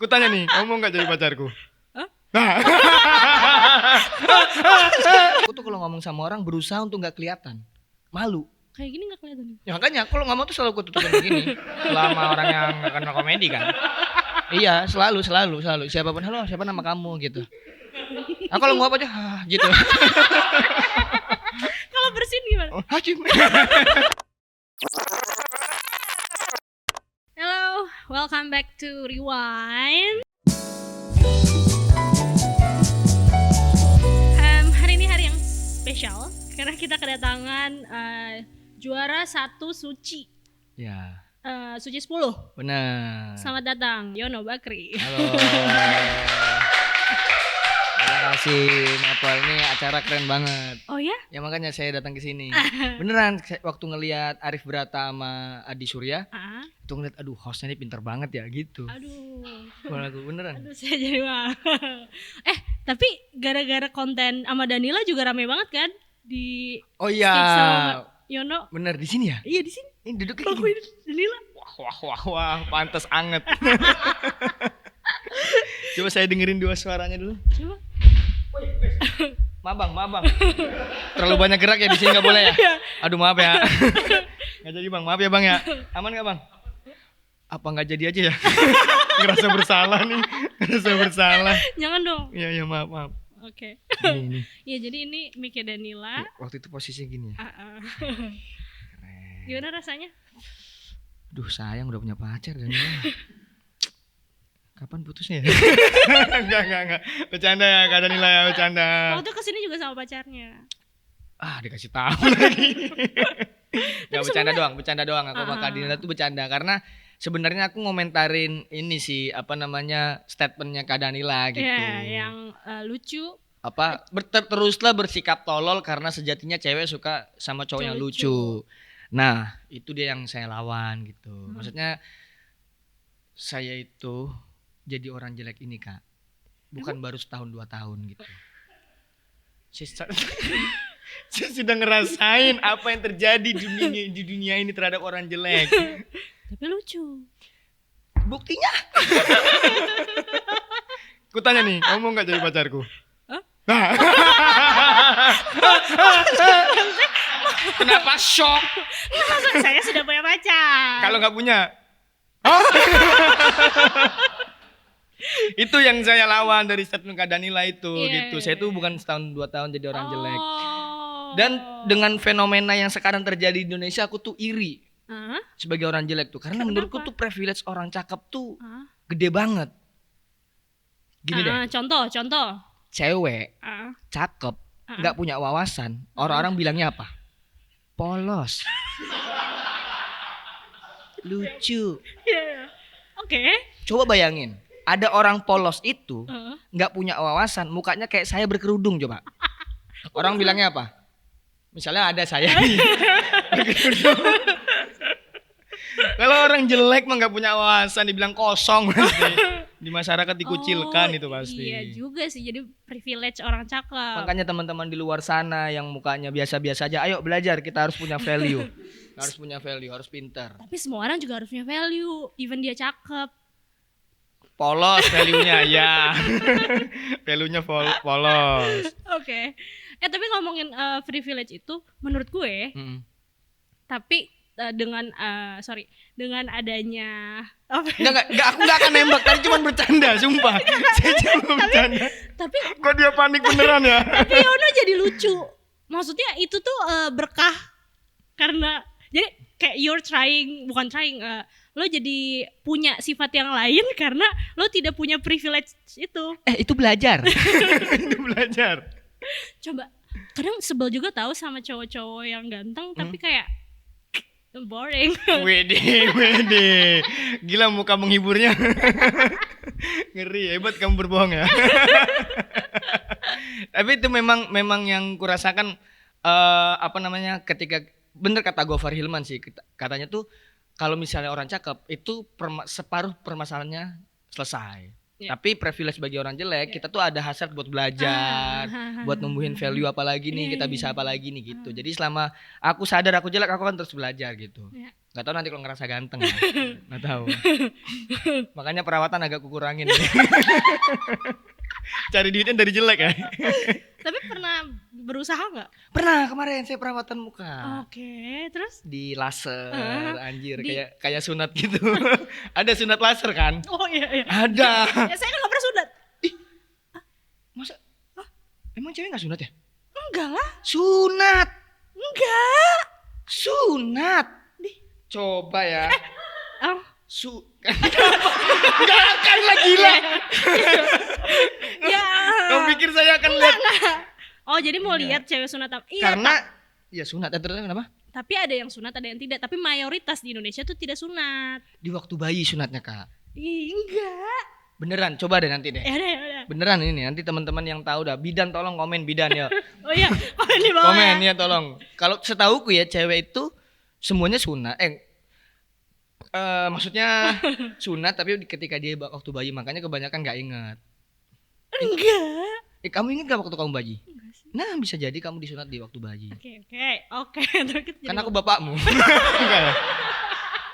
Ku tanya nih, kamu mau gak jadi pacarku? Hah? Nah. Aku tuh kalau ngomong sama orang berusaha untuk gak kelihatan. Malu. Kayak gini gak kelihatan. Ya makanya kalau ngomong tuh selalu gue tutupin begini. Selama orang yang gak kenal komedi kan. Iya, selalu. Siapapun, halo, siapa nama kamu gitu. Aku kalau nguap aja, gitu. Kalau bersin gimana? Hajim. Hello, welcome back to Rewind. Hari ini hari yang spesial karena kita kedatangan juara 1 Suci. Ya, Suci 10. benar. Selamat datang Yono Bakri. Halo. Terima kasih, Mapel. Ini acara keren banget. Oh ya? Ya makanya saya datang ke sini. Beneran waktu ngelihat Arif Brata sama Adi Surya, itu ngeliat aduh hostnya ini pinter banget ya gitu. Aduh. Beneran. Aduh saya jadi wah. Tapi gara-gara konten sama Danila juga rame banget kan di Oh iya. sketch sama Yono. Bener di sini ya? Iya di sini. Ini duduknya Aku gini. ini Danila. Wah, pantas anget. Coba saya dengerin dua suaranya dulu. Coba. Mabang. Terlalu banyak gerak ya di sini nggak boleh ya. Aduh maaf ya. Nggak jadi bang, maaf ya bang ya. Aman nggak bang? Apa nggak jadi aja ya? Ngerasa bersalah nih. Jangan dong. Iya, maaf. Oke. Ini. Ya jadi ini mic-nya Danila. Waktu itu posisinya gini ya. Keren. Gimana rasanya? Duh sayang udah punya pacar dan kapan putusnya ya? Enggak. Bercanda ya Kak Danila ya, bercanda. Waktu kesini juga sama pacarnya. Dikasih tahu lagi. Gak sebenarnya- bercanda doang. Aku sama Kak Dinda tuh bercanda karena sebenarnya aku ngomentarin ini sih statementnya Kak Danila gitu. Ya, yang lucu. Teruslah bersikap tolol karena sejatinya cewek suka sama cowok yang Lucu. lucu. Nah, itu dia yang saya lawan gitu. Maksudnya saya itu jadi orang jelek ini Kak. Bukan baru setahun 2 tahun gitu. Saya sudah ngerasain apa yang terjadi di dunia ini terhadap orang jelek. Tapi lucu. Buktinya Ku tanya nih, kamu mau gak jadi pacarku? Hah? Nah. kenapa shock? Masa saya sudah punya pacar. Kalau nggak punya, itu yang saya lawan dari statement Kak Danila itu Iya, gitu. iya, Saya tuh iya. bukan setahun 2 tahun jadi orang jelek. Oh. Dan dengan fenomena yang sekarang terjadi di Indonesia aku tuh iri Hah? sebagai orang jelek tuh karena Kenapa? menurutku tuh privilege orang cakep tuh Hah? gede banget. Gini deh, Contoh. cewek Ah. cakep nggak punya wawasan, orang-orang bilangnya apa? Polos. Lucu. Yeah. Oke. Coba bayangin, ada orang polos itu Ah. nggak punya wawasan, mukanya kayak saya berkerudung coba. Orang bilangnya apa? Misalnya ada saya nih. Kalau orang jelek mah nggak punya wawasan, dibilang kosong pasti. Di masyarakat dikucilkan itu pasti. Iya juga sih, jadi privilege orang cakep. Makanya teman-teman di luar sana yang mukanya biasa-biasa aja, ayo belajar, kita harus punya value. Harus punya value, harus pintar. Tapi semua orang juga harus punya value, even dia cakep. Polos value-nya ya. Value-nya polos. Oke. Tapi ngomongin privilege itu, menurut gue, tapi dengan adanya apa? Enggak, aku enggak akan nembak, tadi cuma bercanda, sumpah. Saya cuma bercanda. Tapi Kok dia panik beneran ya? tapi Yono jadi lucu. Maksudnya itu tuh berkah karena jadi kayak bukan trying, lo jadi punya sifat yang lain karena lo tidak punya privilege itu. Itu belajar. Itu belajar. Coba kadang sebel juga tahu sama cowok-cowok yang ganteng tapi kayak boring. Wede. Gila muka menghiburnya. Ngeri, hebat kamu berbohong ya. Tapi itu memang yang kurasakan ketika bener kata Gofar Hilman sih, katanya tuh kalau misalnya orang cakep itu separuh permasalahannya selesai. Iya. Tapi privilege bagi orang jelek, kita tuh ada hasrat buat belajar, buat numbuhin value apa lagi nih, Iya, kita iya, bisa iya. apa lagi nih gitu. Jadi selama aku sadar aku jelek, aku kan terus belajar gitu. Iya. Gak tahu nanti kalau ngerasa ganteng ya. Gak tahu. Makanya perawatan agak kukurangin. Cari duitnya dari jelek ya. Tapi pernah berusaha nggak? Pernah kemarin saya perawatan muka. Oke, terus? Di laser, anjir Di- kayak sunat gitu. Ada sunat laser kan? Oh iya. Ada. Ya saya kan nggak pernah sunat. Masa? Emang cewek gak sunat ya? Enggak lah. Sunat. Enggak. Sunat. Coba ya. Oh. Enggak akan lah gila. Ya. Kamu pikir saya akan lihat? Oh jadi mau lihat cewek sunat apa? Iya. Karena ya sunat terus kenapa? Tapi ada yang sunat, ada yang tidak. Tapi mayoritas di Indonesia tuh tidak sunat. Di waktu bayi sunatnya, Kak. Ih, enggak. Beneran, coba deh nanti deh. Ya udah. Beneran ini nih, nanti teman-teman yang tahu dah. Bidan tolong komen bidan ya. Oh iya, komen di bawah Komen ya. ya tolong. Kalau setauku ya cewek itu semuanya sunat. Maksudnya sunat tapi ketika dia waktu bayi, makanya kebanyakan nggak ingat. Enggak. Kamu ingat gak waktu kamu bayi? Enggak sih. Nah bisa jadi kamu disunat di waktu bayi. Oke. Terus kita Kan jadi aku bapakmu. Enggak ya?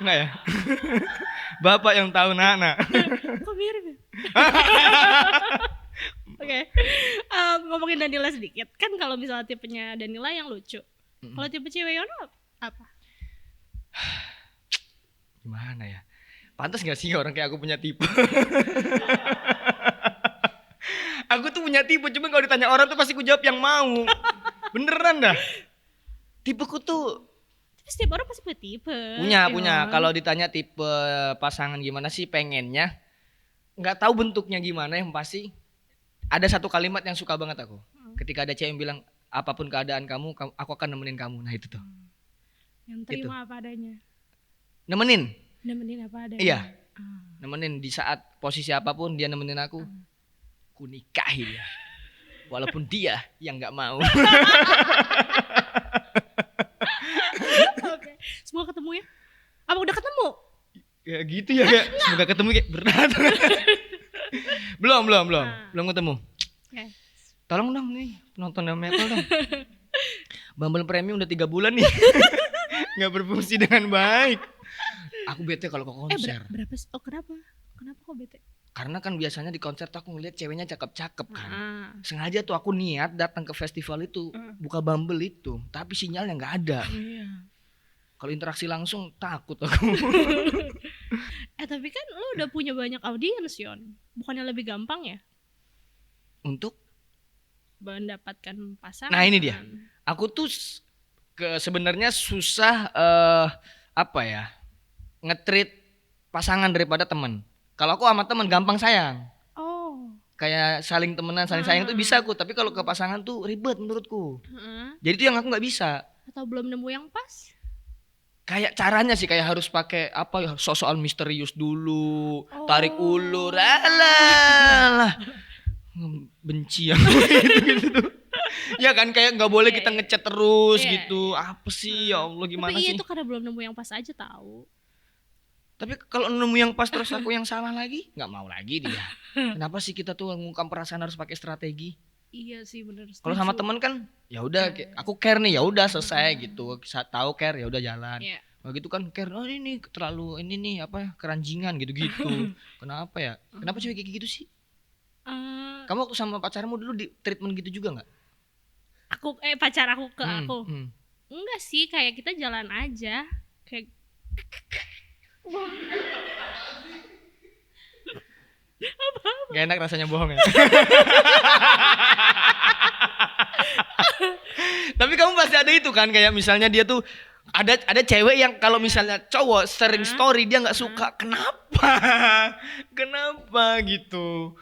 Enggak ya? Bapak yang tahu Nana. kok mirip ya? Oke. Ngomongin Danila sedikit. Kan kalau misalnya tipenya Danila yang lucu. Kalau tipe cewek Yono apa? Gimana ya? Pantas gak sih orang kayak aku punya tipe? Aku tuh punya tipe, cuma kalau ditanya orang tuh pasti ku jawab yang mau. Beneran dah. Tipeku tuh Tapi setiap orang pasti punya tipe. punya. Kalau ditanya tipe pasangan gimana sih pengennya, nggak tahu bentuknya gimana, yang pasti ada satu kalimat yang suka banget aku. Ketika ada cewek yang bilang apapun keadaan kamu, aku akan nemenin kamu. Nah itu tuh. Yang terima apa adanya. Nemenin. Nemenin apa adanya. Iya. Ah. Nemenin di saat posisi apapun dia nemenin aku. Ku nikahi dia. Walaupun dia yang nggak mau. Oke. Semua ketemu ya? Apa udah ketemu? Kayak gitu ya kayak semoga ketemu kayak berat. belum ketemu. Oke. Tolong dong nih penonton Maple dong. Bumble Premium udah 3 bulan nih. Nggak berfungsi dengan baik. Aku bete kalau ke konser. Berapa sih? Oh kenapa? Kenapa kok bete? Karena kan biasanya di konser tuh aku ngeliat ceweknya cakep-cakep kan. Ah. Sengaja tuh aku niat datang ke festival itu, buka Bumble itu, tapi sinyalnya nggak ada. Iya. Kalau interaksi langsung takut aku. Tapi kan lu udah punya banyak audiens, Yon. Bukannya lebih gampang ya Untuk mendapatkan pasangan? Nah, ini dia. Aku tuh sebenarnya susah apa ya? Nge-treat pasangan daripada teman. Kalau aku sama teman gampang sayang. Oh. Kayak saling temenan, saling sayang tuh bisa aku, tapi kalau ke pasangan tuh ribet menurutku. Heeh. Jadi itu yang aku nggak bisa. Atau belum nemu yang pas? Kayak caranya sih kayak harus pakai apa ya, soal misterius dulu, Oh. tarik ulur, alah. Benci aku gitu tuh. Ya kan kayak nggak boleh Iya, kita iya. ngechat terus Iya, gitu. Apa sih ya Allah gimana Tapi sih? itu karena belum nemu yang pas aja tahu. Tapi kalau nemu yang pas terus aku yang salah lagi, nggak mau lagi dia. Kenapa sih kita tuh ngungkap perasaan harus pakai strategi? Iya sih bener. Kalau sama teman kan, ya udah, aku care nih, ya udah selesai gitu. Saat tahu care, ya udah jalan. Iya. Kalau gitu kan care, oh ini terlalu ini nih apa keranjingan gitu-gitu. Kenapa ya? Kenapa cewek kayak gitu sih? Kamu waktu sama pacarmu dulu di treatment gitu juga nggak? Aku pacar aku ke aku. Hmm. Enggak sih, kayak kita jalan aja. Kayak Gak enak rasanya bohong ya. Tapi kamu pasti ada itu kan, kayak misalnya dia tuh ada cewek yang kalau misalnya cowok sering story dia nggak suka, kenapa? Kenapa gitu?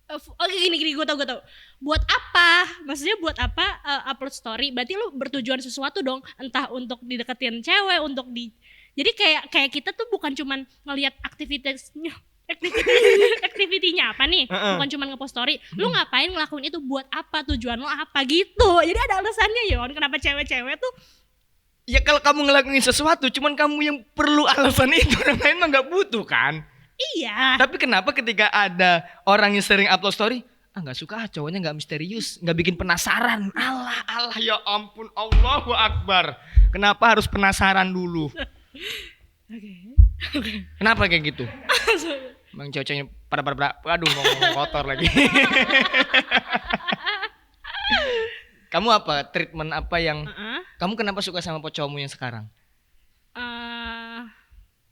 Oke gini gue tau. Buat apa? Maksudnya buat apa upload story? Berarti lu bertujuan sesuatu dong, entah untuk dideketin cewek, untuk di. Jadi kayak kita tuh bukan cuman ngelihat aktivitasnya apa nih? Bukan cuman ngepost story. Lu ngapain ngelakuin itu, buat apa? Tujuan lo apa gitu. Jadi ada alasannya, Yon. Kenapa cewek-cewek tuh Ya kalau kamu ngelakuin sesuatu, cuman kamu yang perlu alasan itu, orang lain mah nggak butuh kan? Iya. Tapi kenapa ketika ada orang yang sering upload story, nggak suka cowoknya nggak misterius, nggak bikin penasaran. Allah ya ampun, Allahu Akbar. Kenapa harus penasaran dulu? Oke. Kenapa kayak gitu? Emang cowok-cowoknya pada aduh ngomong kotor lagi. Kamu apa treatment apa yang kamu kenapa suka sama cowokmu yang sekarang?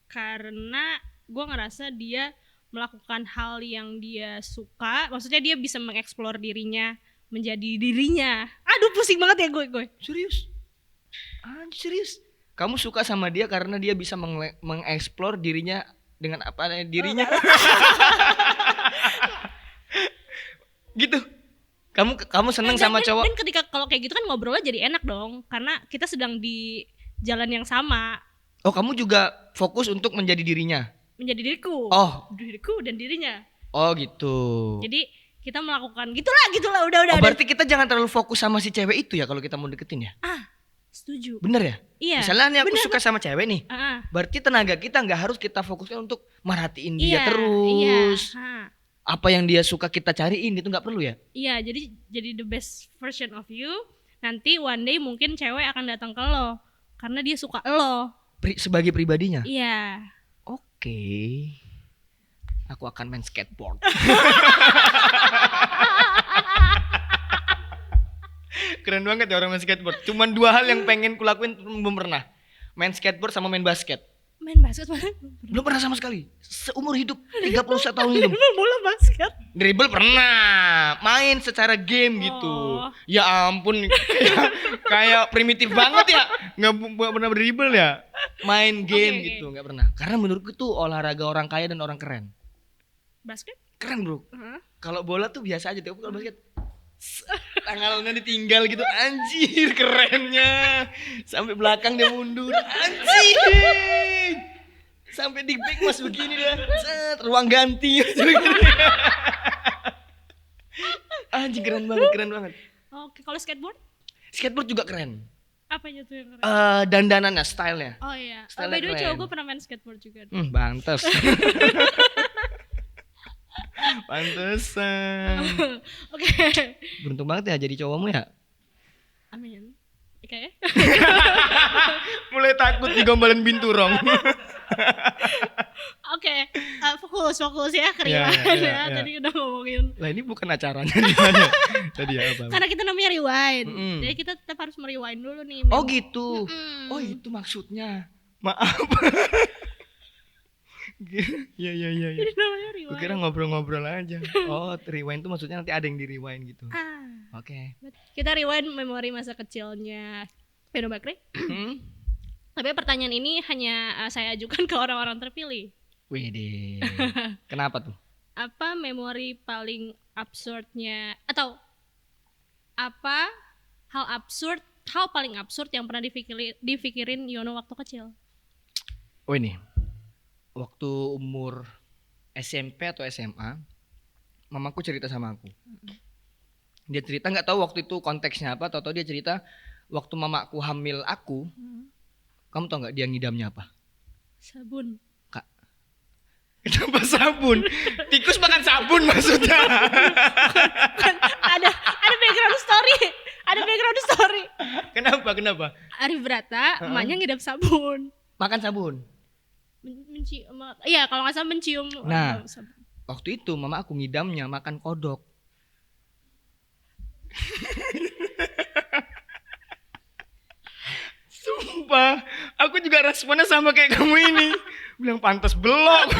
Karena gue ngerasa dia melakukan hal yang dia suka, maksudnya dia bisa mengeksplor dirinya menjadi dirinya. Aduh pusing banget ya gue. Serius? Serius? Kamu suka sama dia karena dia bisa mengeksplor dirinya dengan apa dirinya? Gitu. Kamu seneng sama cowok? Dan ketika kalau kayak gitu kan ngobrolnya jadi enak dong, karena kita sedang di jalan yang sama. Oh, kamu juga fokus untuk menjadi dirinya? Menjadi diriku. Oh. Diriku dan dirinya. Oh gitu. Jadi kita melakukan gitulah udah. Oh, berarti kita jangan terlalu fokus sama si cewek itu ya kalau kita mau deketin ya? Setuju. Bener ya? Iya. Misalnya nih aku suka sama cewek nih. Berarti tenaga kita nggak harus kita fokuskan untuk merhatiin dia terus. Iya. Apa yang dia suka kita cariin itu nggak perlu ya? Iya, jadi the best version of you. Nanti one day mungkin cewek akan datang ke lo karena dia suka lo. Sebagai pribadinya? Iya. Oke. Aku akan main skateboard. Keren banget ya orang main skateboard. Cuman 2 hal yang pengen kulakuin belum pernah. Main skateboard sama main basket. Main basket mana? Belum pernah sama sekali. Seumur hidup 31 tahun hidup. Bola basket. Dribble pernah. Main secara game gitu. Ya ampun. Kayak primitif banget ya. Nggak pernah dribble ya. Main game gitu. Nggak pernah. Karena menurutku tuh olahraga orang kaya dan orang keren. Basket? Keren bro. Kalau bola tuh biasa aja. Tapi kalau basket tangannya ditinggal gitu. Anjir kerennya. Sampai belakang dia mundur. Anjir. Sampai di back mas begini dah. Set, ruang ganti. Anjir keren banget. Oke, kalau skateboard? Skateboard juga keren. Apanya tuh yang keren? Dandanannya, stylenya. Oh iya. Style By the way keren. cowok gue pernah main skateboard juga. Pantes. Pantesan. Oke. Beruntung banget ya jadi cowokmu ya. Amin. Oke. Mulai takut digombalin binturong. Oke. Fokus ya ke Iya, rewind iya, ya. iya. Tadi udah ngomongin. Lah ini bukan acaranya di mana? Tadi ya apa? Karena kita namanya rewind. Mm-mm. Jadi kita tetap harus merewind dulu nih. Oh gitu. Mm-mm. Oh itu maksudnya. Maaf. Iya. Jadi namanya rewind. Gue kira ngobrol-ngobrol aja. Oh, rewind tuh maksudnya nanti ada yang di rewind gitu. Oke. Kita rewind memori masa kecilnya Vino Bakri. Tapi pertanyaan ini hanya saya ajukan ke orang-orang terpilih. Widih. Kenapa tuh? Apa memori paling absurdnya atau apa hal paling absurd yang pernah dipikirin Yono waktu kecil? Oh ini. Waktu umur SMP atau SMA, mamaku cerita sama aku. Dia cerita nggak tahu waktu itu konteksnya apa, tahu dia cerita waktu mamaku hamil aku. Kamu tahu nggak dia ngidamnya apa? Sabun. Kak. Kenapa sabun? Tikus makan sabun maksudnya. ada background story. Ada background story. Kenapa? Arif Brata, emaknya ngidam sabun. Makan sabun. Mencium. Iya, kalau nggak salah mencium. Nah. Sabun. Waktu itu mama aku ngidamnya makan kodok. Sumpah, aku juga responnya sama kayak kamu ini. Bilang pantas belok.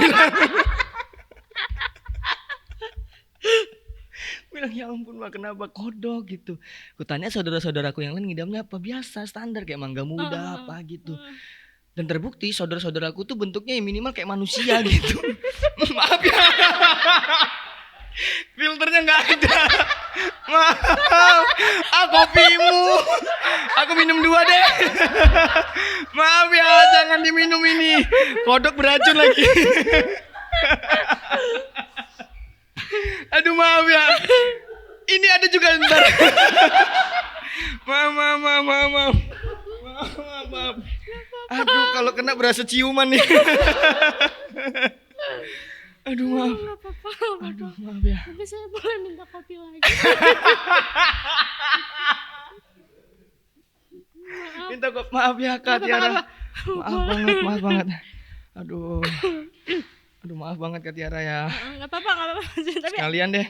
Bilang ya ampun Mak, kenapa kodok gitu. Kutanya saudara-saudaraku yang lain ngidamnya apa, biasa standar kayak mangga muda apa gitu. Dan terbukti saudara-saudaraku tuh bentuknya yang minimal kayak manusia gitu. Maaf ya. Filternya nggak ada. Maaf. Kopimu. Aku minum 2 deh. Maaf ya, jangan diminum ini. Kodok beracun lagi. Aduh maaf ya. Ini ada juga ntar. Maaf. Aduh kalau kena berasa ciuman nih. Aduh maaf. Nggak apa-apa. Aduh maaf ya. Tapi saya boleh minta kopi lagi. Minta maaf ya Kak Tiara. Maaf banget. Aduh. Aduh maaf banget Kak Tiara ya. Nggak apa-apa. Tapi Sekalian deh.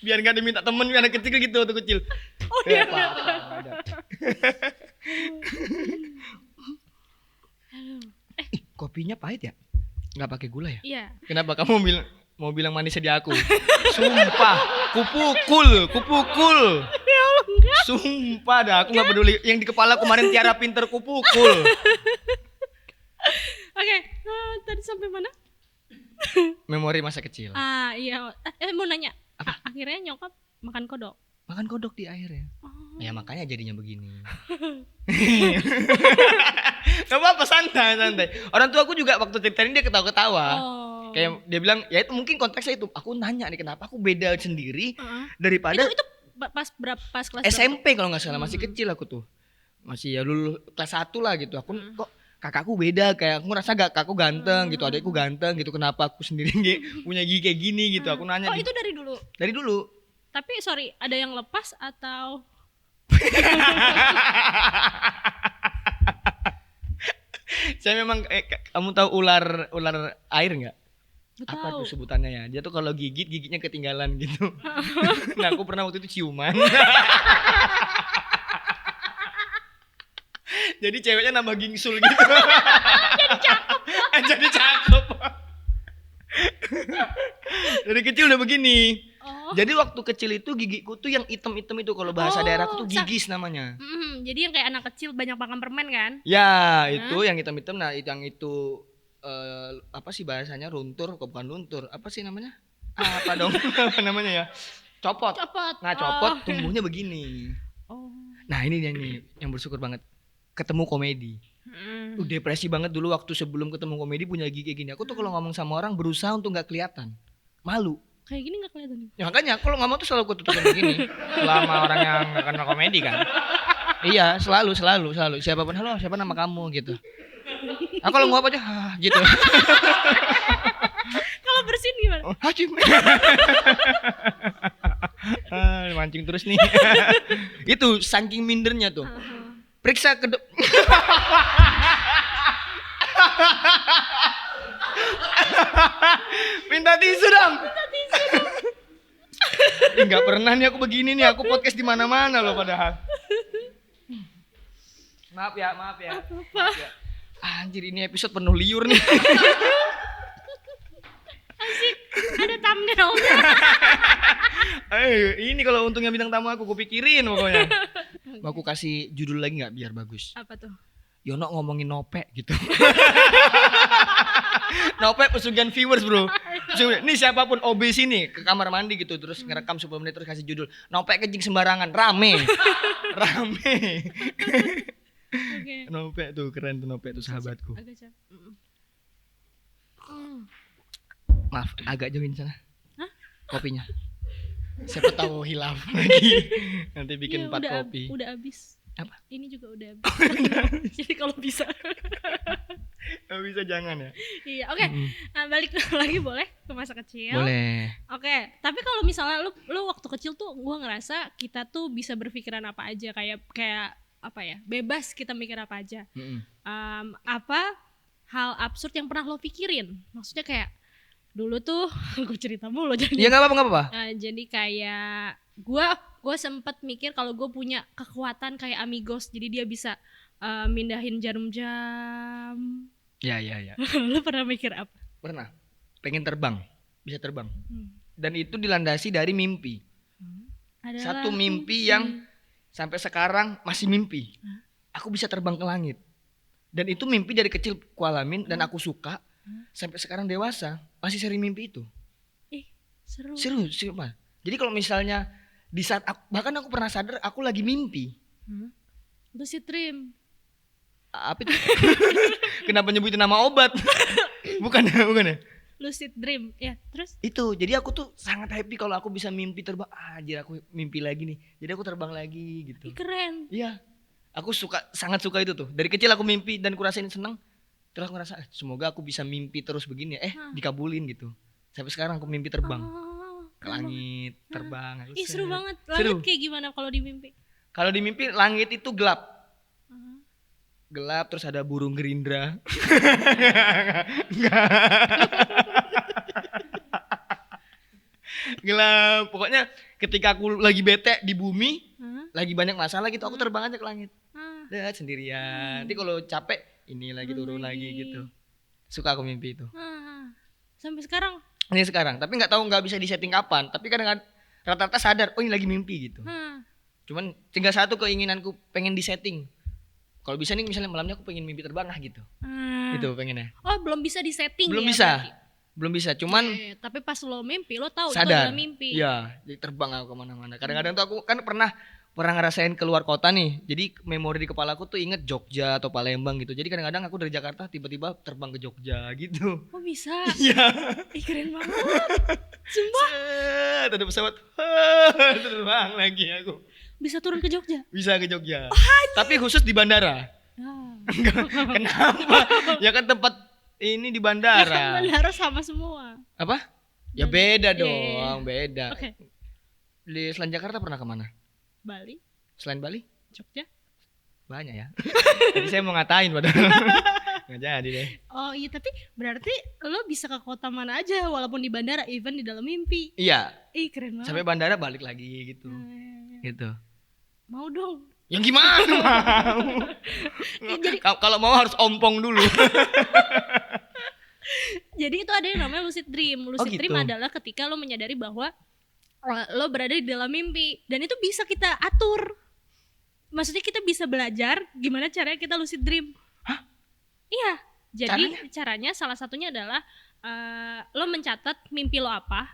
Biar gak diminta temen anak kecil gitu waktu kecil. oh iya. Ada. Kopinya pahit ya? Nggak pakai gula ya? Iya. Kenapa kamu mau bilang manisnya di aku? Sumpah, kupukul. Ya Allah enggak. Sumpah dah, aku nggak peduli. Yang di kepala kemarin Tiara pinter kupukul. Oke, tadi sampai mana? Memori masa kecil. Iya. Mau nanya. Akhirnya nyokap makan kodok. Makan kodok di akhir ya. Oh. Ya makanya jadinya begini. Gak apa-apa, santai. Orang tua aku juga waktu ceritain dia ketawa-ketawa. Oh. Kayak dia bilang, ya itu mungkin konteksnya itu. Aku nanya nih kenapa aku beda sendiri daripada Itu pas kelas SMP kalau nggak salah, masih kecil aku tuh. Masih ya lulus kelas 1 lah gitu. Aku kok kakakku beda, kayak aku ngerasa kakakku ganteng gitu, adikku ganteng gitu. Kenapa aku sendiri punya gigi kayak gini gitu. Aku nanya Oh, itu dari dulu. dari dulu. Tapi sorry, ada yang lepas atau Saya memang kamu tahu ular air nggak? Gak Apa tahu. tuh sebutannya ya? Dia tuh kalau giginya ketinggalan gitu. Nah aku pernah waktu itu ciuman. Jadi ceweknya nambah gingsul gitu. Jadi cakep. Dari kecil udah begini. Oh. Jadi waktu kecil itu gigiku tuh yang item-item itu, kalau bahasa Oh, daerahku tuh gigis namanya. Jadi yang kayak anak kecil banyak makan permen kan? Ya, itu yang hitam-hitam. Nah, yang itu apa sih bahasanya, runtur, kok bukan luntur. Apa sih namanya? Apa dong? Apa namanya ya? Copot. Copot. Nah, copot tumbuhnya begini. Oh. Nah, ini dia nih yang bersyukur banget. Ketemu komedi. Depresi banget dulu waktu sebelum ketemu komedi punya gigi kayak gini. Aku tuh kalau ngomong sama orang berusaha untuk nggak kelihatan. Malu. Kayak gini gak kelihatan nih? Ya makanya kalau ngomong tuh selalu aku tutupin begini. Selama orang yang nggak kenal komedi kan. Iya, selalu. Siapapun, halo, siapa nama kamu gitu. Aku kalau nguap aja, gitu. Kalau bersihin gimana? Oh, Hacim. Mancing terus nih. Itu saking mindernya tuh. Periksa ke Minta tisu dong. Enggak pernah nih aku begini nih, aku podcast di mana-mana loh padahal. Maaf ya. Maaf ya. Anjir, ini episode penuh liur nih. Asik, ada thumbnailnya. Ini kalau untungnya bintang tamu aku pikirin pokoknya. Mau aku kasih judul lagi nggak biar bagus? Apa tuh? Yono ngomongin Nope gitu. Nope pesugihan viewers bro. Nih siapapun OB sini ke kamar mandi gitu terus ngerekam 10 menit terus kasih judul Nope kencing sembarangan, rame. Oke. Nope tuh keren tuh, Nope tuh sahabatku. Agak capek. Maaf agak jauhin sana. Hah? Kopinya. Siapa tahu hilaf lagi. Nanti bikin 4 kopi. Udah habis. Apa? Ini juga udah habis. Jadi kalau bisa. Gak bisa jangan ya. Iya, oke. Nah, balik lagi boleh ke masa kecil. Boleh. Oke, tapi kalau misalnya lu waktu kecil tuh gua ngerasa kita tuh bisa berpikiran apa aja, kayak apa ya? Bebas kita mikir apa aja. Apa hal absurd yang pernah lo pikirin? Maksudnya kayak dulu tuh gue cerita mulu jadi. Ya nggak apa-apa. Jadi kayak gue sempet mikir kalau gue punya kekuatan kayak Amigos, jadi dia bisa mindahin jarum-jam. Ya. Lu pernah mikir apa? Pernah. Pengen terbang, bisa terbang. Dan itu dilandasi dari mimpi. Satu mimpi yang sampai sekarang masih mimpi. Aku bisa terbang ke langit. Dan itu mimpi dari kecil kualamin dan aku suka. Sampai sekarang dewasa masih sering mimpi itu. Seru. Pak. Jadi kalau misalnya di saat bahkan aku pernah sadar aku lagi mimpi. Lucid dream. Apa itu? Kenapa nyebutin nama obat? bukan ya? Lucid dream. Ya, terus? Itu. Jadi aku tuh sangat happy kalau aku bisa mimpi terbang. Jadi aku mimpi lagi nih. Jadi aku terbang lagi gitu. Keren. Iya. Aku sangat suka itu tuh. Dari kecil aku mimpi dan kurasain seneng. Terus aku ngerasa semoga aku bisa mimpi terus begini Hah. dikabulin gitu. Sampai sekarang aku mimpi terbang ke keren banget. langit, terbang. Aku Ih seru set. banget. Seru. Langit kayak gimana kalau di mimpi? Kalau di mimpi langit itu gelap. Ah. Gelap terus ada burung gerindra. Gelap. Pokoknya ketika aku lagi bete di bumi, Hah? lagi banyak masalah gitu, aku terbang aja ke langit. Ah. Lihat sendirian. Nanti kalau capek ini lagi turun lagi gitu. Suka aku mimpi itu. Ah. Sampai sekarang. Ini sekarang, tapi nggak bisa disetting kapan. Tapi kadang rata-rata sadar, oh ini lagi mimpi gitu. Ah. Cuman tinggal satu keinginanku pengen disetting. Kalau bisa nih misalnya malamnya aku pengen mimpi terbang gitu. Ah. Itu pengennya. Oh belum bisa disetting Belum ya? bisa. berarti? Belum bisa. Cuman Tapi pas lo mimpi lo tahu itu sadar. adalah mimpi. Iya, jadi terbang aku kemana-mana. Kadang-kadang tuh aku kan pernah ngerasain keluar kota nih. Jadi memori di kepalaku tuh inget Jogja atau Palembang gitu. Jadi kadang-kadang aku dari Jakarta tiba-tiba terbang ke Jogja gitu. Oh bisa. Iya. Ih keren banget. Sumpah Set, ada pesawat. Terbang lagi aku. bisa turun ke Jogja. Bisa ke Jogja. Tapi khusus di bandara. Ah. Kenapa? Ya kan tempat ini di Ya kan bandara. bandara sama semua. Apa? Ya beda Iya, iya, dong, beda. Oke. Di selain Jakarta pernah kemana? Bali, Selain Bali? Jogja. Banyak ya. Jadi saya mau ngatain padahal. Nggak jadi deh. Oh iya tapi berarti lo bisa ke kota mana aja walaupun di bandara even di dalam mimpi. Iya, Ih keren banget. sampai bandara balik lagi gitu. Ah, Gitu. mau dong. Yang gimana mau? Jadi- Kalau mau harus ompong dulu. Jadi itu ada yang namanya lucid dream. Lucid gitu. dream adalah ketika lo menyadari bahwa lo berada di dalam mimpi dan itu bisa kita atur. Maksudnya kita bisa belajar gimana caranya kita lucid dream. Hah? Iya. Jadi Caranya? caranya salah satunya adalah lo mencatat mimpi lo apa.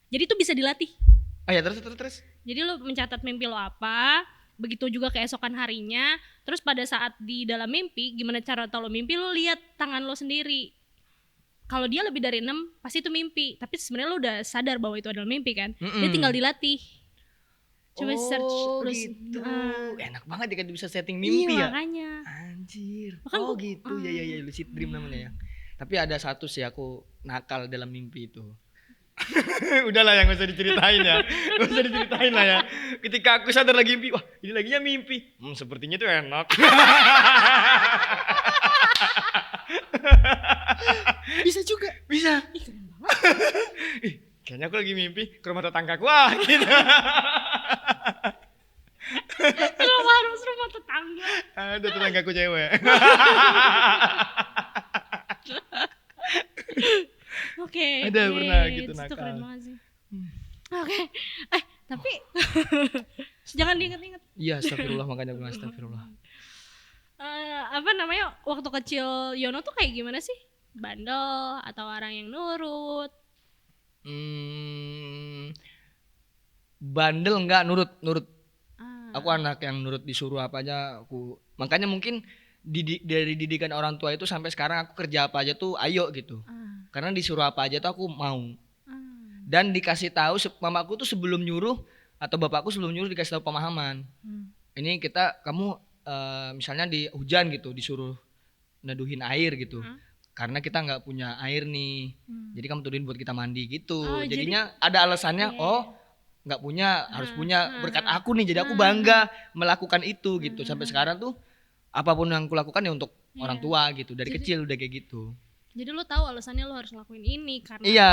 Jadi itu bisa dilatih. Oh ya terus. Jadi lo mencatat mimpi lo apa, begitu juga keesokan harinya. Terus pada saat di dalam mimpi, gimana cara tahu lo mimpi, lo lihat tangan lo sendiri. Kalau dia lebih dari 6, pasti itu mimpi. Tapi sebenarnya lo udah sadar bahwa itu adalah mimpi kan. Dia tinggal dilatih. Coba search lo gitu. Enak banget ya kan bisa setting iya, mimpi ya. makanya. Anjir. Bahkan Oh gua- gitu. Ya lucid dream namanya ya. Tapi ada satu sih aku nakal dalam mimpi itu. Udahlah yang gak usah diceritain ya. Gak usah diceritain lah ya. Ketika aku sadar lagi mimpi, wah ini laginya mimpi. Sepertinya tuh enak. Bisa juga. Bisa. Ih, keren banget. Ih, kayaknya aku lagi mimpi ke rumah tetanggaku. Wah gitu. Kenapa harus rumah tetangga? Ada tetanggaku cewek. Oke. Ada pernah gitu itu nakal. keren banget sih. Oke. Tapi jangan diinget-inget. Iya astagfirullah makanya aku bilang astagfirullah. Apa namanya waktu kecil Yono tuh kayak gimana sih? Bandel atau orang yang nurut? Bandel enggak nurut. Ah, Aku anak yang nurut disuruh apa aja aku. Makanya mungkin dari didikan orang tua itu sampai sekarang aku kerja apa aja tuh ayo gitu. Karena disuruh apa aja tuh aku mau. Dan dikasih tahu mamaku tuh sebelum nyuruh atau bapakku sebelum nyuruh dikasih tahu pemahaman. Ini kamu misalnya di hujan gitu disuruh neduhin air gitu. Karena kita nggak punya air nih. Jadi kamu turunin buat kita mandi gitu. Oh, Jadinya ada alasannya. Iya. Oh, nggak punya harus punya berkat aku nih. Jadi aku bangga melakukan itu gitu. Sampai sekarang tuh apapun yang aku lakukan ya untuk orang tua gitu. Dari kecil udah kayak gitu. Jadi lo tahu alasannya lo harus ngelakuin ini karena Iya.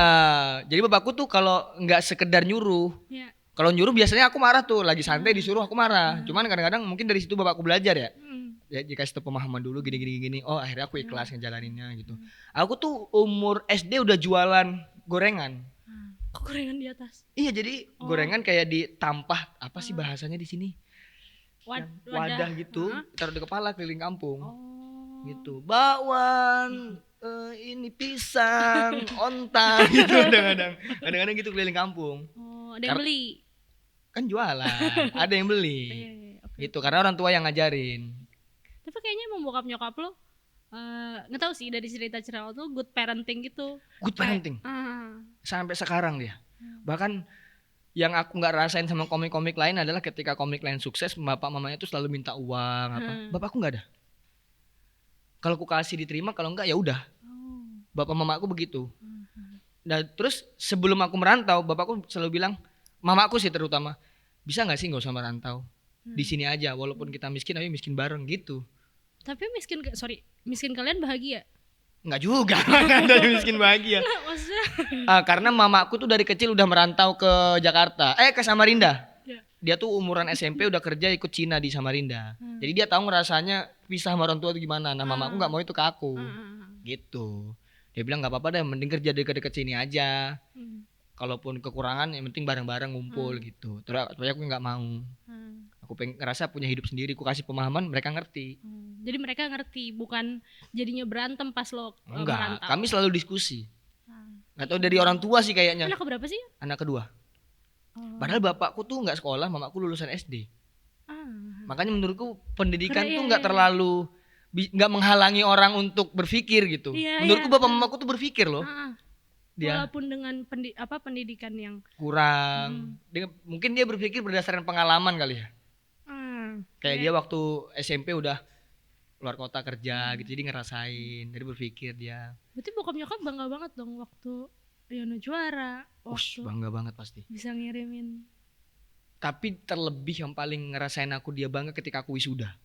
Jadi bapakku tuh kalau nggak sekedar nyuruh. ya. Kalau nyuruh biasanya aku marah tuh. Lagi santai disuruh aku marah. Cuman kadang-kadang mungkin dari situ bapakku belajar ya. Ya dikasih tau pemahaman dulu gini. Oh akhirnya aku ikhlas ngejalaninnya gitu. Aku tuh umur SD udah jualan gorengan. Kok gorengan di atas? Iya jadi gorengan kayak ditampah apa sih bahasanya di sini? Wadah gitu, taruh di kepala keliling kampung. Oh. Gitu. Bakwan, ini pisang, onta gitu kadang-kadang gitu keliling kampung. Oh, ada yang beli. Kan jualan, ada yang beli. Iya, oke. Gitu karena orang tua yang ngajarin. Tapi kayaknya emang bokap nyokap lo nggak tahu sih dari cerita-cerita lo tuh good parenting gitu. Good parenting. Sampai sekarang dia. Bahkan yang aku nggak rasain sama komik-komik lain adalah ketika komik lain sukses bapak mamanya tuh selalu minta uang apa. Bapakku nggak ada. Kalau aku kasih diterima, kalau enggak ya udah. Oh. Bapak mamaku begitu. Nah terus sebelum aku merantau, bapakku selalu bilang, mamaku sih terutama, bisa nggak sih nggak usah merantau, di sini aja, walaupun kita miskin, ayo miskin bareng gitu. Tapi miskin kalian bahagia? Nggak juga, nggak ada yang miskin bahagia. Nggak, maksudnya. Karena mamaku tuh dari kecil udah merantau ke Jakarta, ke Samarinda. Ya. Dia tuh umuran SMP udah kerja ikut Cina di Samarinda. Jadi dia tahu ngerasanya pisah sama orang tua itu gimana. Nah mamaku nggak mau itu ke aku, gitu. Dia bilang nggak apa-apa deh, mending kerja dekat-dekat sini aja. Kalaupun kekurangan, yang penting bareng-bareng ngumpul gitu. Terus aku nggak mau. Aku pengen ngerasa punya hidup sendiri. Aku kasih pemahaman, mereka ngerti. Jadi mereka ngerti, bukan jadinya berantem pas lo Enggak, merantau. kami selalu diskusi. Nggak tahu dari orang tua sih kayaknya. Anak keberapa sih? Anak kedua. Oh. Padahal bapakku tuh nggak sekolah, mamaku lulusan SD. Ah. Makanya menurutku pendidikan Keren, tuh iya, nggak iya. terlalu nggak menghalangi orang untuk berpikir gitu. Iya, Menurutku iya. bapak mamaku tuh berpikir loh. Dia Walaupun dengan pendidikan yang kurang. Mungkin dia berpikir berdasarkan pengalaman kali ya. Kayak Iya. dia waktu SMP udah keluar kota kerja gitu, jadi ngerasain, jadi berpikir dia. Berarti bokap nyokap bangga banget dong waktu Yono juara, Ush, waktu bangga banget pasti. bisa ngirimin. Tapi terlebih yang paling ngerasain aku dia bangga ketika aku wisuda.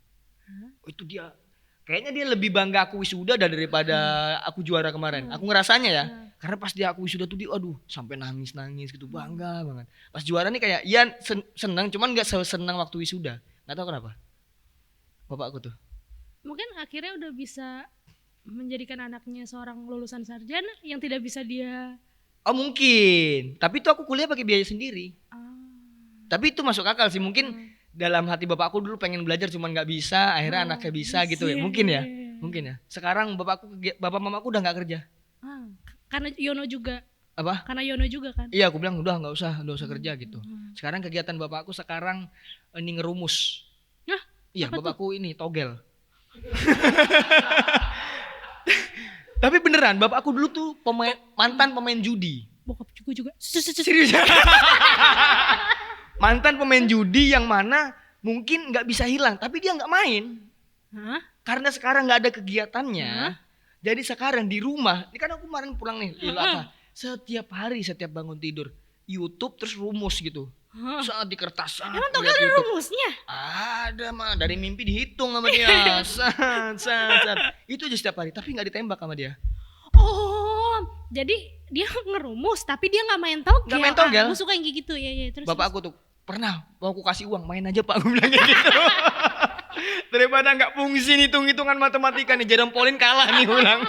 Itu dia. Kayaknya dia lebih bangga aku wisuda daripada aku juara kemarin. Aku ngerasanya ya. Karena pas dia aku wisuda tuh dia aduh sampai nangis-nangis gitu, bangga banget. Pas juara nih kayak iya seneng cuman enggak seneng waktu wisuda. Enggak tahu kenapa. Bapakku tuh. Mungkin akhirnya udah bisa menjadikan anaknya seorang lulusan sarjana yang tidak bisa dia. Oh mungkin. Tapi itu aku kuliah pakai biaya sendiri. Tapi itu masuk akal sih. Mungkin dalam hati bapakku dulu pengen belajar cuman nggak bisa. Akhirnya anaknya bisa gitu ya. Mungkin ya. Mungkin ya. Sekarang bapak mamaku udah nggak kerja. Karena Yono juga. Apa? Karena Yono juga kan. Iya aku bilang udah nggak usah kerja gitu. Sekarang kegiatan bapakku sekarang ini ngerumus. Hah? Iya Apa bapakku ini togel. Tapi beneran bapakku dulu tuh mantan pemain judi. Bokap juga. Serius. Mantan pemain judi yang mana mungkin nggak bisa hilang, tapi dia nggak main. Hah? Karena sekarang nggak ada kegiatannya. Jadi sekarang di rumah, ini kan aku kemarin pulang nih, setiap hari setiap bangun tidur YouTube terus rumus gitu. Saat di kertas. Emang togel ada rumusnya? Ada mah, dari mimpi dihitung sama dia. Sat. Itu aja setiap hari, tapi nggak ditembak sama dia. Oh, jadi dia ngerumus tapi dia nggak main togel. Nggak main togel. Gue suka yang kayak gitu ya. Terus. Bapak aku tuh pernah mau aku kasih uang main aja pak, aku bilang kayak gitu. Daripada nggak fungsi hitung-hitungan matematika nih, Jerompolin kalah nih ulang.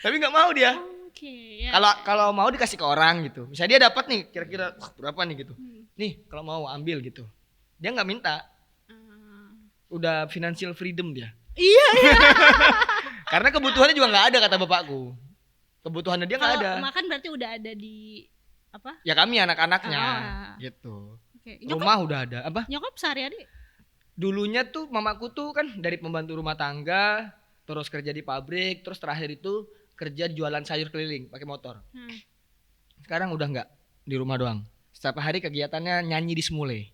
Tapi nggak mau dia. Oke. Kalau mau dikasih ke orang gitu. Misalnya dia dapat nih kira-kira berapa nih gitu. Nih kalau mau ambil gitu. Dia nggak minta. Udah financial freedom dia. Iya. Karena kebutuhannya juga nggak ada kata bapakku. Kebutuhannya dia nggak ada. Kalau makan berarti udah ada di apa? Ya kami anak-anaknya gitu. Oke. Rumah udah ada. Apa? Nyokap sehari-hari. Dulunya tuh mamaku tuh kan dari pembantu rumah tangga, terus kerja di pabrik, terus terakhir itu kerja jualan sayur keliling pakai motor. Sekarang udah nggak, di rumah doang. Setiap hari kegiatannya nyanyi di Semule.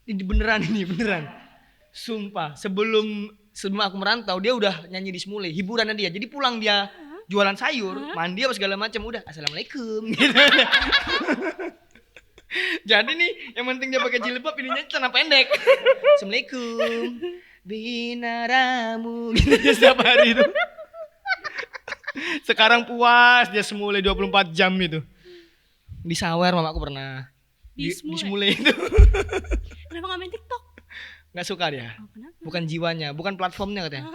Ini beneran. Sumpah, sebelum aku merantau dia udah nyanyi di Semule, hiburannya dia. Jadi pulang dia jualan sayur, mandi apa segala macam udah assalamualaikum gitu. Jadi nih yang penting dia pakai jilbab, ininya celana pendek. Assalamualaikum binaramu gitu dia setiap hari itu. Sekarang puas dia Semule 24 jam itu. Di Sawer mamaku pernah. Di Semule itu. Kenapa gak main TikTok? Gak suka dia. Oh, kenapa? Bukan jiwanya, bukan platformnya katanya.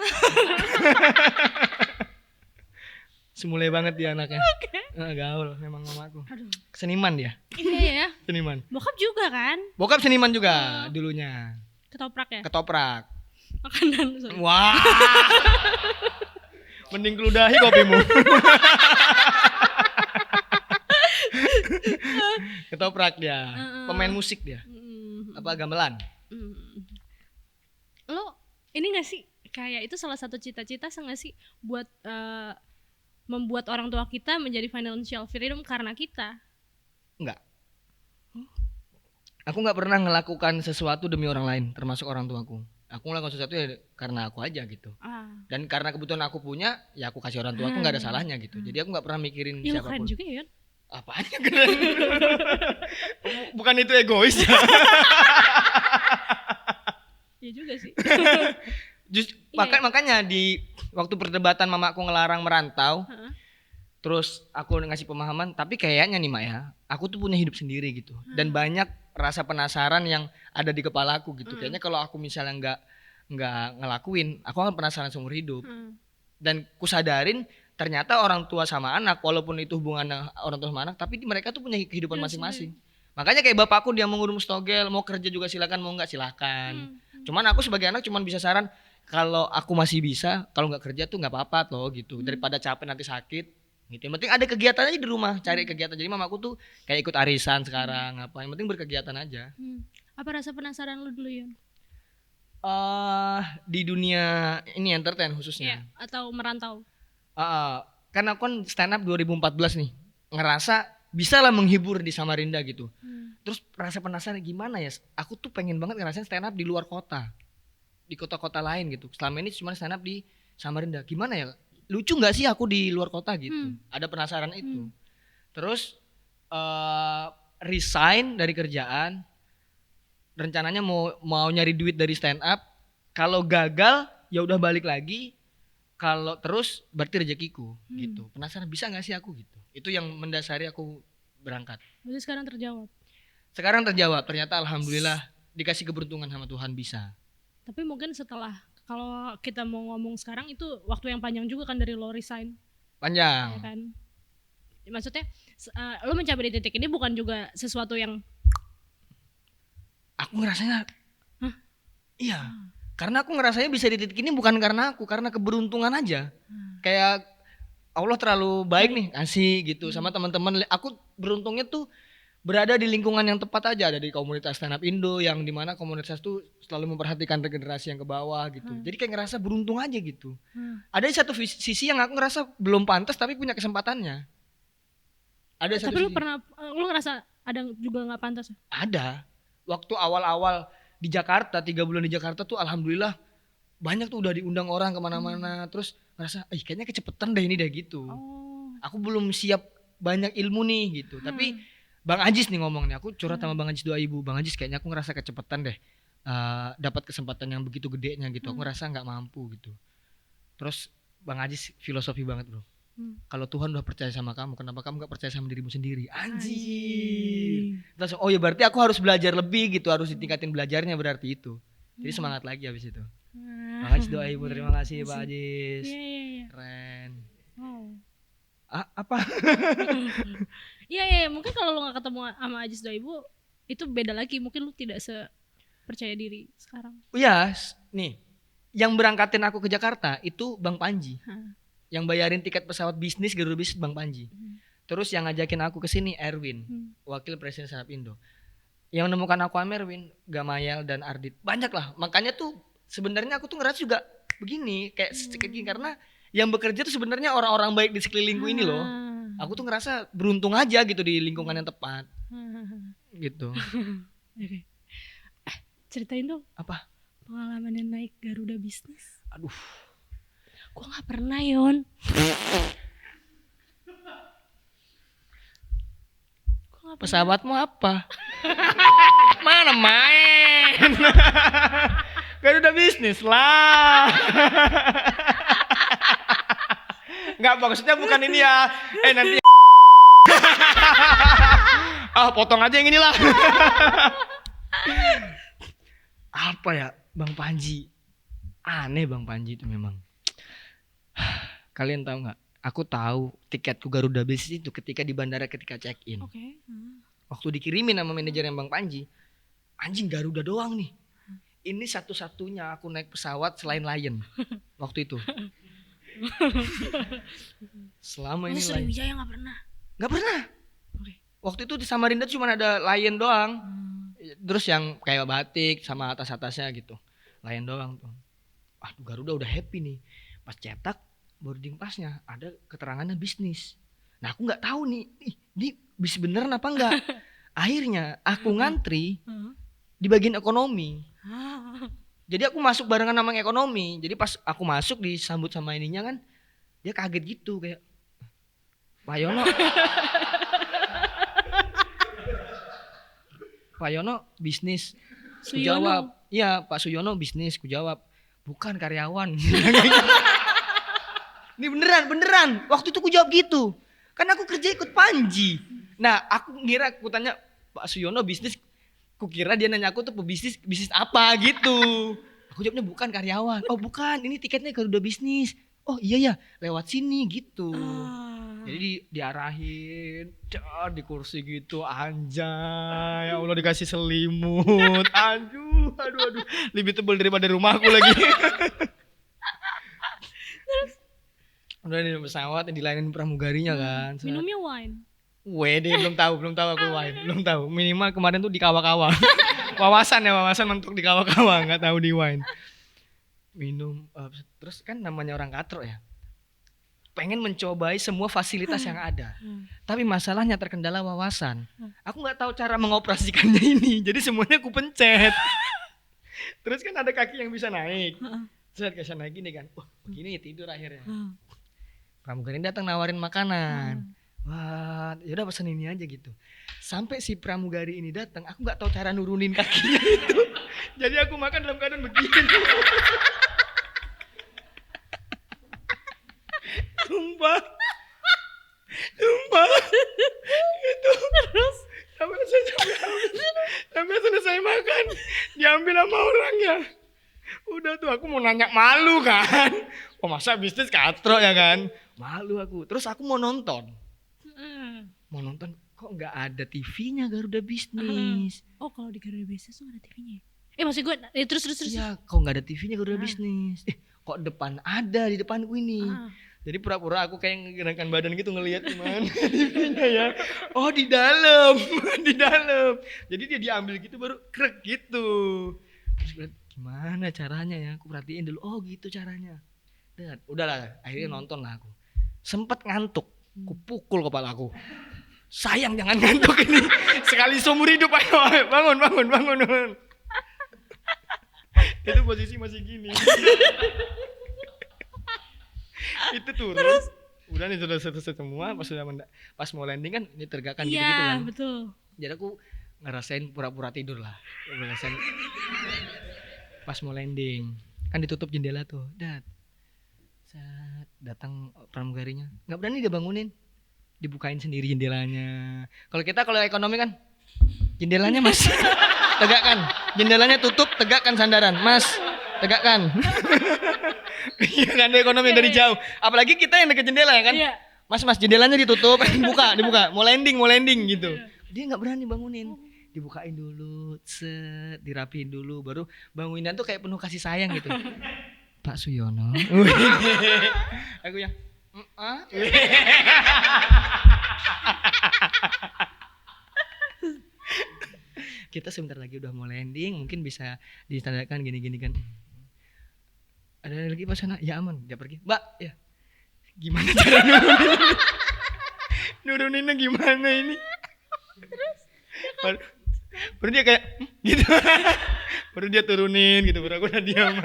Semule banget dia anaknya. Gaul memang mamaku. Aduh. Seniman dia. Iya ya. Seniman. Bokap juga kan? Bokap seniman juga dulunya. Ketoprak ya? Ketoprak. Makanan. Sorry. Wah. Mending keludahi kopimu. Ketoprak dia. Pemain musik dia. Apa gamelan? Lo ini gak sih kayak itu salah satu cita-cita nggak sih buat membuat orang tua kita menjadi financial freedom karena kita? Enggak. Aku nggak pernah melakukan sesuatu demi orang lain, termasuk orang tuaku. Aku ngelakuin sesuatu ya karena aku aja gitu. Ah. Dan karena kebutuhan aku punya, ya aku kasih orang tua aku nggak ada salahnya gitu. Jadi aku nggak pernah mikirin Ih, lu keren siapapun. juga ya. Apanya keren? Bukan itu egois ya. Iya juga sih. Iya. Makanya di waktu perdebatan mamaku ngelarang merantau, Heeh. terus aku ngasih pemahaman, tapi kayaknya nih Mak ya, aku tuh punya hidup sendiri gitu. Dan banyak rasa penasaran yang ada di kepalaku gitu. Kayaknya kalau aku misalnya nggak ngelakuin, aku akan penasaran seumur hidup. Dan kusadarin ternyata orang tua sama anak, walaupun itu hubungan orang tua sama anak, tapi mereka tuh punya kehidupan Iya masing-masing. Makanya kayak bapakku dia mau ngurus togel, mau kerja juga silakan, mau nggak silakan. Cuman aku sebagai anak cuman bisa saran, kalau aku masih bisa, kalau nggak kerja tuh nggak apa-apa loh gitu. Daripada capek nanti sakit gitu. Yang penting ada kegiatan aja di rumah, cari kegiatan. Jadi mamaku tuh kayak ikut arisan sekarang apa. Yang penting berkegiatan aja. Apa rasa penasaran lu dulu, Yon? Di dunia ini entertain Iya, khususnya. atau merantau? Karena aku kan stand up 2014 nih, ngerasa bisa lah menghibur di Samarinda gitu. Terus rasa penasaran gimana ya, aku tuh pengen banget ngerasain stand up di luar kota, di kota-kota lain gitu. Selama ini cuma stand up di Samarinda, gimana ya, lucu nggak sih aku di luar kota gitu. Ada penasaran itu. Terus resign dari kerjaan, rencananya mau nyari duit dari stand up. Kalau gagal ya udah balik lagi. Kalau terus berarti rezekiku gitu. Penasaran bisa nggak sih aku gitu. Itu yang mendasari aku berangkat. Berarti sekarang terjawab. Sekarang terjawab, ternyata alhamdulillah dikasih keberuntungan sama Tuhan bisa. Tapi mungkin setelah, kalau kita mau ngomong sekarang itu waktu yang panjang juga kan dari lo resign, ya Panjang. kan? Maksudnya lo mencapai di titik ini bukan juga sesuatu yang Aku ngerasanya iya. Karena aku ngerasanya bisa di titik ini bukan karena aku, karena keberuntungan aja. Kayak Allah terlalu baik nih kasih gitu sama teman-teman. Aku beruntungnya tuh berada di lingkungan yang tepat aja, ada di komunitas stand up Indo yang dimana komunitas tuh selalu memperhatikan regenerasi yang ke bawah gitu. Jadi kayak ngerasa beruntung aja gitu. Ada di satu sisi yang aku ngerasa belum pantas tapi punya kesempatannya. Ada satu tapi lu sisi. pernah lu ngerasa ada juga nggak pantas? Ada. Waktu awal-awal di Jakarta, 3 bulan di Jakarta tuh alhamdulillah banyak tuh udah diundang orang kemana-mana. Terus ngerasa kayaknya kecepetan deh ini deh gitu. Aku belum siap banyak ilmu nih gitu. Tapi Bang Ajis nih ngomong nih, aku curhat sama Bang Ajis 2000. Bang Ajis kayaknya aku ngerasa kecepetan deh dapat kesempatan yang begitu gedenya gitu. Aku ngerasa nggak mampu gitu. Terus Bang Ajis filosofi banget bro. Kalau Tuhan udah percaya sama kamu, kenapa kamu gak percaya sama dirimu sendiri? Anjir. Terus oh ya berarti aku harus belajar lebih gitu, harus ditingkatin belajarnya berarti itu. Jadi semangat lagi habis itu. Bang Ajis doa ibu, terima kasih Pak Ajis. Iya. Keren. Wow. Apa? Iya, mungkin kalau lu gak ketemu sama Ajis doa ibu itu beda lagi, mungkin lu tidak percaya diri sekarang. Iya, nih. Yang berangkatin aku ke Jakarta itu Bang Panji. Yang bayarin tiket pesawat bisnis Garuda Bisnis Bang Panji. Terus yang ngajakin aku ke sini Erwin, wakil presiden Stand Up Indo. Yang menemukan aku sama Erwin, Gamayel dan Ardit. Banyak lah. Makanya tuh sebenarnya aku tuh ngerasa juga begini, kayak gini karena yang bekerja tuh sebenarnya orang-orang baik di sekelilingku ini loh. Aku tuh ngerasa beruntung aja gitu di lingkungan yang tepat. Gitu. Okay. Ceritain dong. Apa? Pengalaman yang naik Garuda Bisnis. Aduh. Gua gak pernah, Yon. Pesawatmu apa? Mana main? Garuda Bisnis lah. Enggak, maksudnya bukan ini ya. Nanti potong aja yang inilah. Apa ya, Bang Panji? Aneh Bang Panji itu memang. Kalian tahu nggak? Aku tahu tiketku Garuda Bisnis itu ketika di bandara ketika check in. Oke. Waktu dikirimin sama manajernya Bang Panji, anjing Garuda doang nih. Ini satu-satunya aku naik pesawat selain Lion waktu itu. Selama ini Lion. Sriwijaya gak pernah? Gak pernah. Oke. Waktu itu di Samarinda cuma ada Lion doang. Terus yang kayak batik sama atas-atasnya gitu. Lion doang tuh. Aduh Garuda udah happy nih. Pas cetak boarding passnya ada keterangannya bisnis. Nah aku nggak tahu nih, ini bis beneran apa enggak. Akhirnya aku ngantri di bagian ekonomi. Jadi aku masuk barengan sama yang ekonomi. Jadi pas aku masuk disambut sama ininya kan, dia kaget gitu kayak, Pak Yono, Pak Yono bisnis. Ku Suyono. jawab, iya Pak Suyono bisnis. Ku jawab, bukan karyawan. Ini beneran. Waktu itu ku jawab gitu. Kan aku kerja ikut Panji. Nah aku ngira, aku tanya Pak Suyono bisnis. Ku kira dia nanya aku tuh pebisnis, bisnis apa gitu. Aku jawabnya bukan karyawan. Oh bukan, ini tiketnya Garuda bisnis. Oh iya ya, lewat sini gitu. Jadi diarahin, di kursi gitu, anjay, ya Allah dikasih selimut, aduh, lebih tebal daripada rumahku lagi. Udah di pesawat, dilayanin pramugarinya kan. Minumnya wine. Wede belum tahu aku wine, belum tahu. Minimal kemarin tuh di kawa-kawa. wawasan mentok di kawa-kawa, nggak tahu di wine. Minum, terus kan namanya orang katro ya. Pengen mencobai semua fasilitas yang ada. Tapi masalahnya terkendala wawasan. Aku nggak tahu cara mengoperasikannya ini. Jadi semuanya aku pencet. Terus kan ada kaki yang bisa naik. Terus bisa naik gini kan. Wah, begini tidur akhirnya. Pramugari datang nawarin makanan. Wah, yaudah pesen ini aja gitu. Sampai si pramugari ini datang, aku nggak tahu cara nurunin kakinya itu. Jadi aku makan dalam keadaan begini. Sumpah itu terus sampai selesai makan diambil sama orangnya. Udah tuh aku mau nanya, malu kan. Oh masa bisnis katro ya kan, malu aku. Terus aku mau nonton kok nggak ada TV-nya Garuda bisnis. Oh kalau di Garuda bisnis tuh ada TV-nya. Maksud gue terus. Ya kok nggak ada TV-nya Garuda bisnis. Kok depan ada, di depanku ini. Jadi pura-pura aku kayak nggerakkan badan gitu ngelihat gimana TV-nya ya. Oh di dalam. Jadi dia diambil gitu baru krek gitu. Terus gue liat, gimana caranya ya? Aku perhatiin dulu. Oh gitu caranya. Udahlah, akhirnya nonton lah aku. Sempet ngantuk, aku pukul kepala aku. Sayang jangan ngantuk ini. Sekali seumur hidup, ayo bangun. Itu posisi masih gini. Itu turun. Terus? Udah nih sudah selesai semua, pas mau landing kan ini tergakan gitu kan. Iya betul. Jadi aku ngerasain pura-pura tidur lah. Ngerasain pas mau landing kan ditutup jendela tuh. Datang pramugarinya, nggak berani dia bangunin, dibukain sendiri jendelanya. Kalau ekonomi kan jendelanya masih tegakkan, jendelanya tutup, tegakkan sandaran, Mas, tegakkan. Iya kan ekonomi dari jauh. Apalagi kita yang deket jendela ya kan. Mas jendelanya ditutup, dibuka, mau landing gitu. Dia nggak berani bangunin. Dibukain dulu, dirapiin dulu, baru bangunan tuh kayak penuh kasih sayang gitu. Pak Suyono. Aku yang kita sebentar lagi udah mau landing, mungkin bisa ditandakan gini kan. Ada lagi pas sana, ya aman, dia pergi. Mbak, ya. Gimana cara nuruninnya gimana ini? Baru dia kayak gitu. Baru dia turunin gitu, baru aku udah diam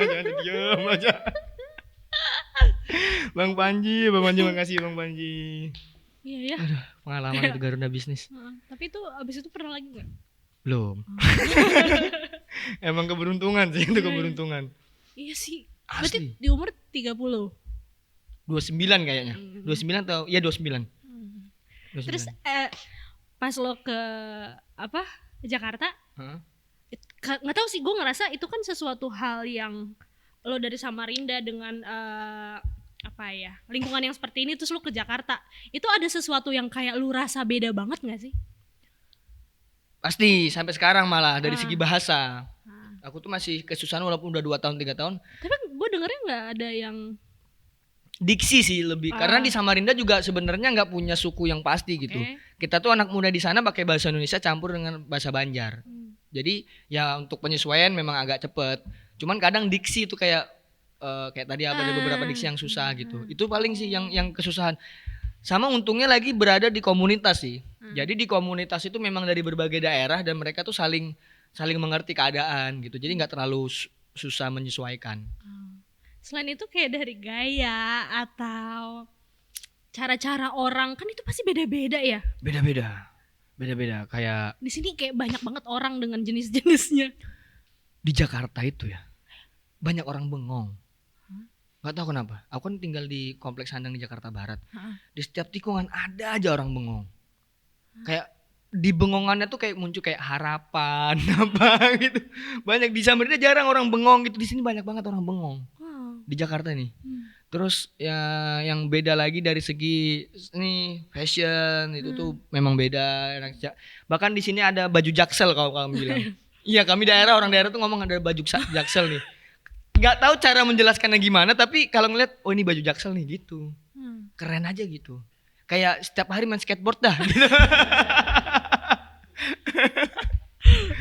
aja. Bang Panji, makasih Bang Panji. Iya ya. Aduh, pengalaman itu Garuda bisnis. Tapi itu abis itu pernah lagi nggak? Belum. Emang keberuntungan sih, itu keberuntungan. Iya sih. Asli. Berarti di umur 30. 29 kayaknya. 29 atau ya 29. 29. Terus pas lo ke Jakarta, nggak tahu sih, gue ngerasa itu kan sesuatu hal yang lo dari Samarinda dengan lingkungan yang seperti ini, terus lo ke Jakarta, itu ada sesuatu yang kayak lo rasa beda banget nggak sih? Pasti sampai sekarang malah dari segi bahasa. Aku tuh masih kesusahan walaupun udah 2 tahun 3 tahun. Tapi gue dengernya nggak ada yang diksi sih lebih, karena di Samarinda juga sebenarnya nggak punya suku yang pasti gitu. Kita tuh anak muda di sana pakai bahasa Indonesia campur dengan bahasa Banjar. Jadi ya untuk penyesuaian memang agak cepet. Cuman kadang diksi itu kayak tadi ada beberapa diksi yang susah gitu. Itu paling sih yang kesusahan. Sama untungnya lagi berada di komunitas sih. Jadi di komunitas itu memang dari berbagai daerah dan mereka tuh saling mengerti keadaan gitu. Jadi nggak terlalu susah menyesuaikan. Selain itu kayak dari gaya atau cara-cara orang kan itu pasti beda-beda ya. Beda-beda kayak Di sini kayak banyak banget orang dengan jenis-jenisnya. di Jakarta itu ya banyak orang bengong. Gak tahu kenapa. Aku kan tinggal di kompleks Sandang di Jakarta Barat. Di setiap tikungan ada aja orang bengong. Kayak di bengongannya tuh kayak muncul kayak harapan apa gitu. Banyak di Samarinda jarang orang bengong gitu. Di sini banyak banget orang bengong Wow. di Jakarta nih. Terus ya yang beda lagi dari segi ini fashion itu tuh memang beda. Bahkan di sini ada baju jaksel kalau kamu bilang. Iya kami orang daerah tuh ngomong ada baju jaksel nih. Gak tahu cara menjelaskannya gimana tapi kalau ngeliat oh ini baju jaksel nih gitu. Keren aja gitu. Kayak setiap hari main skateboard dah gitu.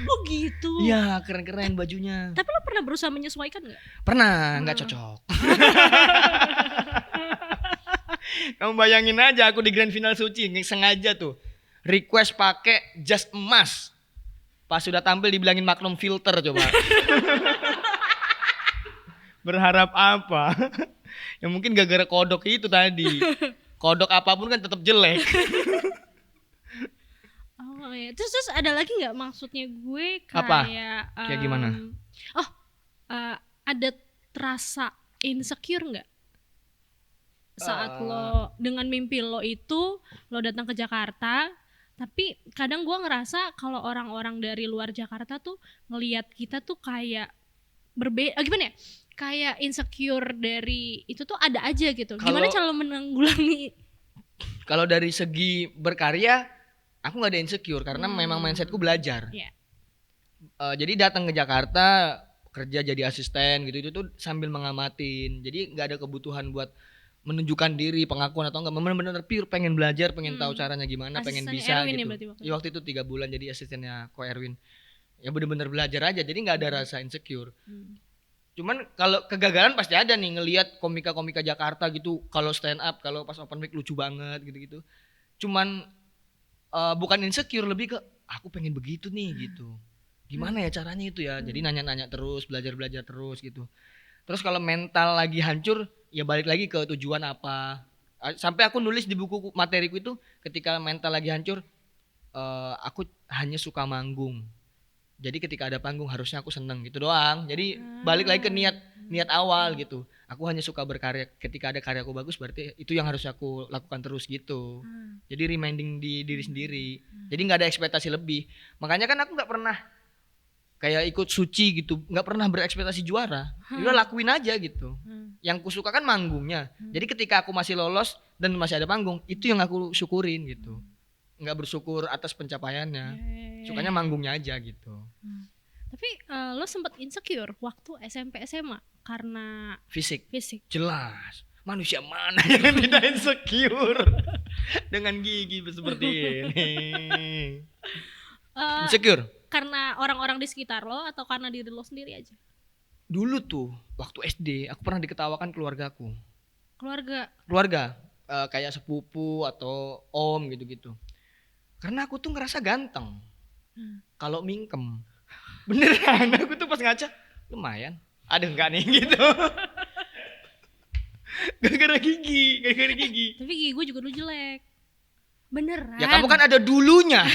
Oh gitu. Iya keren-keren bajunya. Tapi lo pernah berusaha menyesuaikan gak? Pernah nggak cocok. Kamu bayangin aja aku di Grand Final Suci sengaja tuh request pakai jas emas. Pas sudah tampil dibilangin Magnum filter coba. Berharap apa? Ya mungkin gara-gara kodok itu tadi. Kodok apapun kan tetap jelek. Oh ya. Terus ada lagi nggak maksudnya gue kayak Apa? Kayak gimana? Ada terasa insecure nggak saat lo dengan mimpi lo itu lo datang ke Jakarta, tapi kadang gue ngerasa kalau orang-orang dari luar Jakarta tuh ngelihat kita tuh kayak berbeda, gimana ya? Kayak insecure dari itu tuh ada aja gitu. Gimana cara lo menanggulangi? Kalau dari segi berkarya, aku nggak ada insecure karena memang mindsetku belajar. Yeah. Jadi datang ke Jakarta kerja jadi asisten gitu itu tuh sambil mengamatin. Jadi nggak ada kebutuhan buat menunjukkan diri, pengakuan atau enggak. Benar-benar pure pengen belajar, pengen tahu caranya gimana, pengen bisa Erwin gitu. Ya, waktu itu 3 bulan jadi asistennya Ko Erwin. Ya benar-benar belajar aja. Jadi nggak ada rasa insecure. Cuman kalau kegagalan pasti ada nih ngelihat komika-komika Jakarta gitu kalau stand up, kalau pas open mic lucu banget gitu-gitu. Cuman bukan insecure, lebih ke aku pengen begitu nih gitu. Gimana ya caranya itu ya? Jadi nanya-nanya terus, belajar-belajar terus gitu. Terus kalau mental lagi hancur, ya balik lagi ke tujuan apa. Sampai aku nulis di buku materiku itu ketika mental lagi hancur, aku hanya suka manggung. Jadi ketika ada panggung harusnya aku seneng gitu doang. Jadi balik lagi ke niat awal gitu. Aku hanya suka berkarya. Ketika ada karyaku bagus berarti itu yang harus aku lakukan terus gitu. Jadi reminding di diri sendiri. Jadi nggak ada ekspektasi lebih. Makanya kan aku nggak pernah kayak ikut suci gitu. Nggak pernah berekspektasi juara. Udah lakuin aja gitu. Yang kusuka kan manggungnya. Jadi ketika aku masih lolos dan masih ada panggung, itu yang aku syukurin gitu. Nggak bersyukur atas pencapaiannya. Sukanya manggungnya aja gitu. Tapi lo sempet insecure waktu SMP SMA karena Fisik. Jelas. Manusia mana yang tidak insecure dengan gigi seperti ini? Insecure. Karena orang-orang di sekitar lo atau karena diri lo sendiri aja? Dulu tuh waktu SD aku pernah diketawakan keluargaku. Keluarga? Kayak sepupu atau om gitu-gitu. Karena aku tuh ngerasa ganteng. Kalau mingkem. Beneran aku tuh pas ngaca lumayan. Ada enggak nih gitu. Gara-gara gigi. Tapi gigi gue juga dulu jelek. Beneran? Ya kamu kan ada dulunya.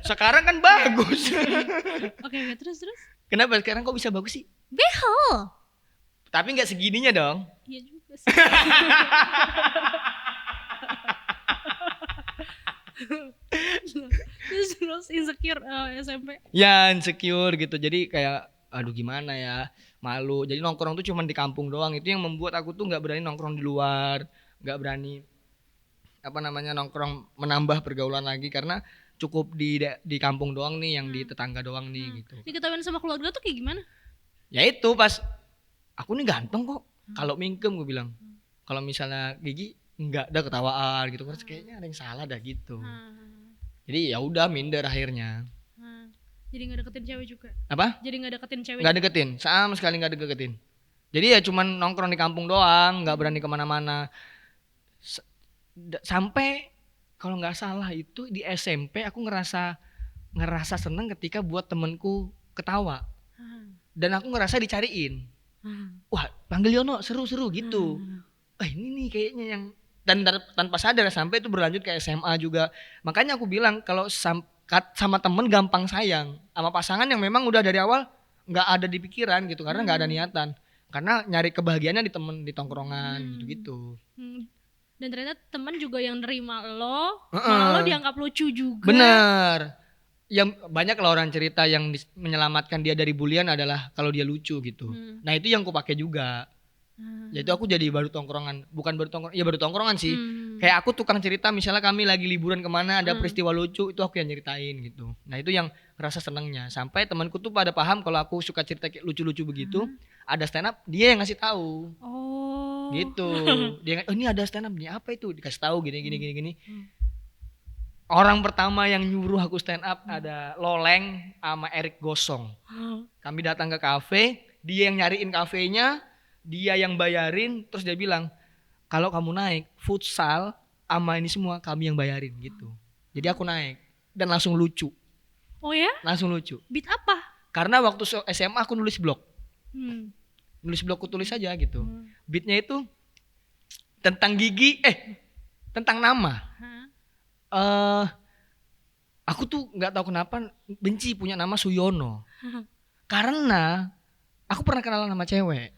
Sekarang kan bagus. Oke, terus? Kenapa sekarang kok bisa bagus sih? Behel. Tapi nggak segininya dong. Iya juga sih. Terus insecure SMP. Ya insecure gitu. Jadi kayak aduh gimana ya, malu. Jadi nongkrong tuh cuman di kampung doang. Itu yang membuat aku tuh nggak berani nongkrong di luar, nggak berani nongkrong menambah pergaulan lagi karena cukup di kampung doang nih, yang di tetangga doang nih gitu. Diketawain sama keluarga tuh kayak gimana? Ya itu pas aku nih ganteng kok. Kalau mingkem gue bilang. Kalau misalnya gigi enggak ada ketawaan gitu. Terus kayaknya ada yang salah dah gitu. Jadi ya udah minder akhirnya. Jadi nggak deketin cewek juga? Apa? Jadi nggak deketin cewek? Nggak deketin, sama sekali nggak deketin. Jadi ya cuman nongkrong di kampung doang, nggak berani kemana-mana. Sampai kalau nggak salah itu di SMP aku ngerasa seneng ketika buat temenku ketawa. Dan aku ngerasa dicariin. Ah. Wah, panggil Yono, seru-seru gitu. Ini nih kayaknya yang dan tanpa sadar sampai itu berlanjut ke SMA juga. Makanya aku bilang kalau sama temen gampang sayang, sama pasangan yang memang udah dari awal nggak ada di pikiran gitu karena nggak ada niatan. Karena nyari kebahagiaannya di temen, di tongkrongan gitu-gitu. Dan ternyata teman juga yang nerima lo, Heeh. malah lo dianggap lucu juga. Bener. Yang banyak lah orang cerita yang menyelamatkan dia dari bulian adalah kalau dia lucu gitu. Nah itu yang aku pakai juga. Yaitu aku jadi baru tongkrongan, bukan baru tongkrongan, ya baru tongkrongan sih. Kayak aku tukang cerita, misalnya kami lagi liburan kemana ada peristiwa lucu, itu aku yang nyeritain gitu. Nah itu yang ngerasa senengnya. Sampai temanku tuh pada paham kalau aku suka cerita kayak lucu-lucu begitu, ada stand up dia yang ngasih tahu. Oh. Gitu. Dia ini ada stand up nih, apa itu? Dikasih tahu gini. Orang pertama yang nyuruh aku stand up ada Loleng sama Erik Gosong. Kami datang ke kafe, dia yang nyariin kafenya, dia yang bayarin, terus dia bilang, kalau kamu naik futsal sama ini semua kami yang bayarin gitu. Jadi aku naik dan langsung lucu. Oh ya? Langsung lucu. Beat apa? Karena waktu SMA aku nulis blog. Nulis blog aku tulis aja gitu. Beatnya itu tentang gigi, tentang nama. Aku tuh nggak tahu kenapa benci punya nama Suyono. Karena aku pernah kenalan sama cewek.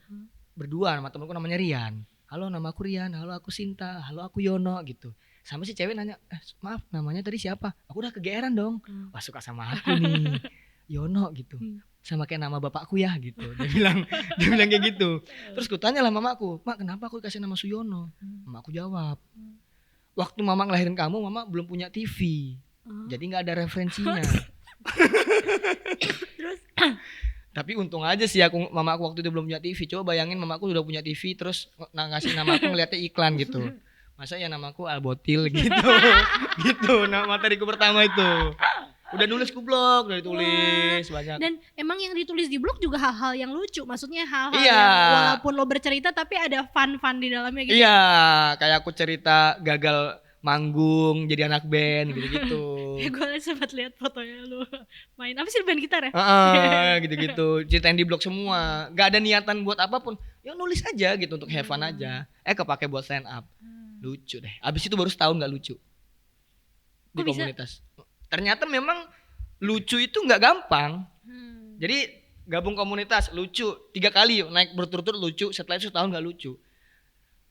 Berdua sama temenku namanya Rian. Halo, nama aku Rian. Halo, aku Sinta. Halo, aku Yono gitu. Sama si cewek nanya, maaf namanya tadi siapa? Aku udah kegeeran dong. Wah, suka sama aku nih. Yono gitu. Sama kayak nama bapakku ya gitu. Dia bilang kayak gitu. Terus ku tanya lah mamaku, "Mak, kenapa aku dikasih nama Suyono?" Mamaku jawab, "Waktu mama ngelahirin kamu, mama belum punya TV. Jadi nggak ada referensinya." Terus? Tapi untung aja sih mama aku waktu itu belum punya TV. Coba bayangin mama aku udah punya TV terus ngasih nama aku ngeliatnya iklan gitu. Masa ya namaku Albotil gitu. Gitu nama materiku pertama itu. Udah nulis ku blog, udah ditulis banyak. Dan emang yang ditulis di blog juga hal-hal yang lucu. Maksudnya hal-hal Iya. yang walaupun lo bercerita tapi ada fun-fun di dalamnya gitu. Iya, kayak aku cerita gagal manggung jadi anak band gitu-gitu. Gue sempat lihat fotonya lu main apa sih, band gitar ya? Gitu-gitu. Ceritain di blog semua. Gak ada niatan buat apapun. Ya nulis aja gitu untuk have fun aja. Kepake buat stand up. Lucu deh. Abis itu baru setahun gak lucu. Di Kok bisa? komunitas. Ternyata memang lucu itu gak gampang. Jadi gabung komunitas lucu 3 kali naik berturut-turut lucu, setelah itu setahun gak lucu.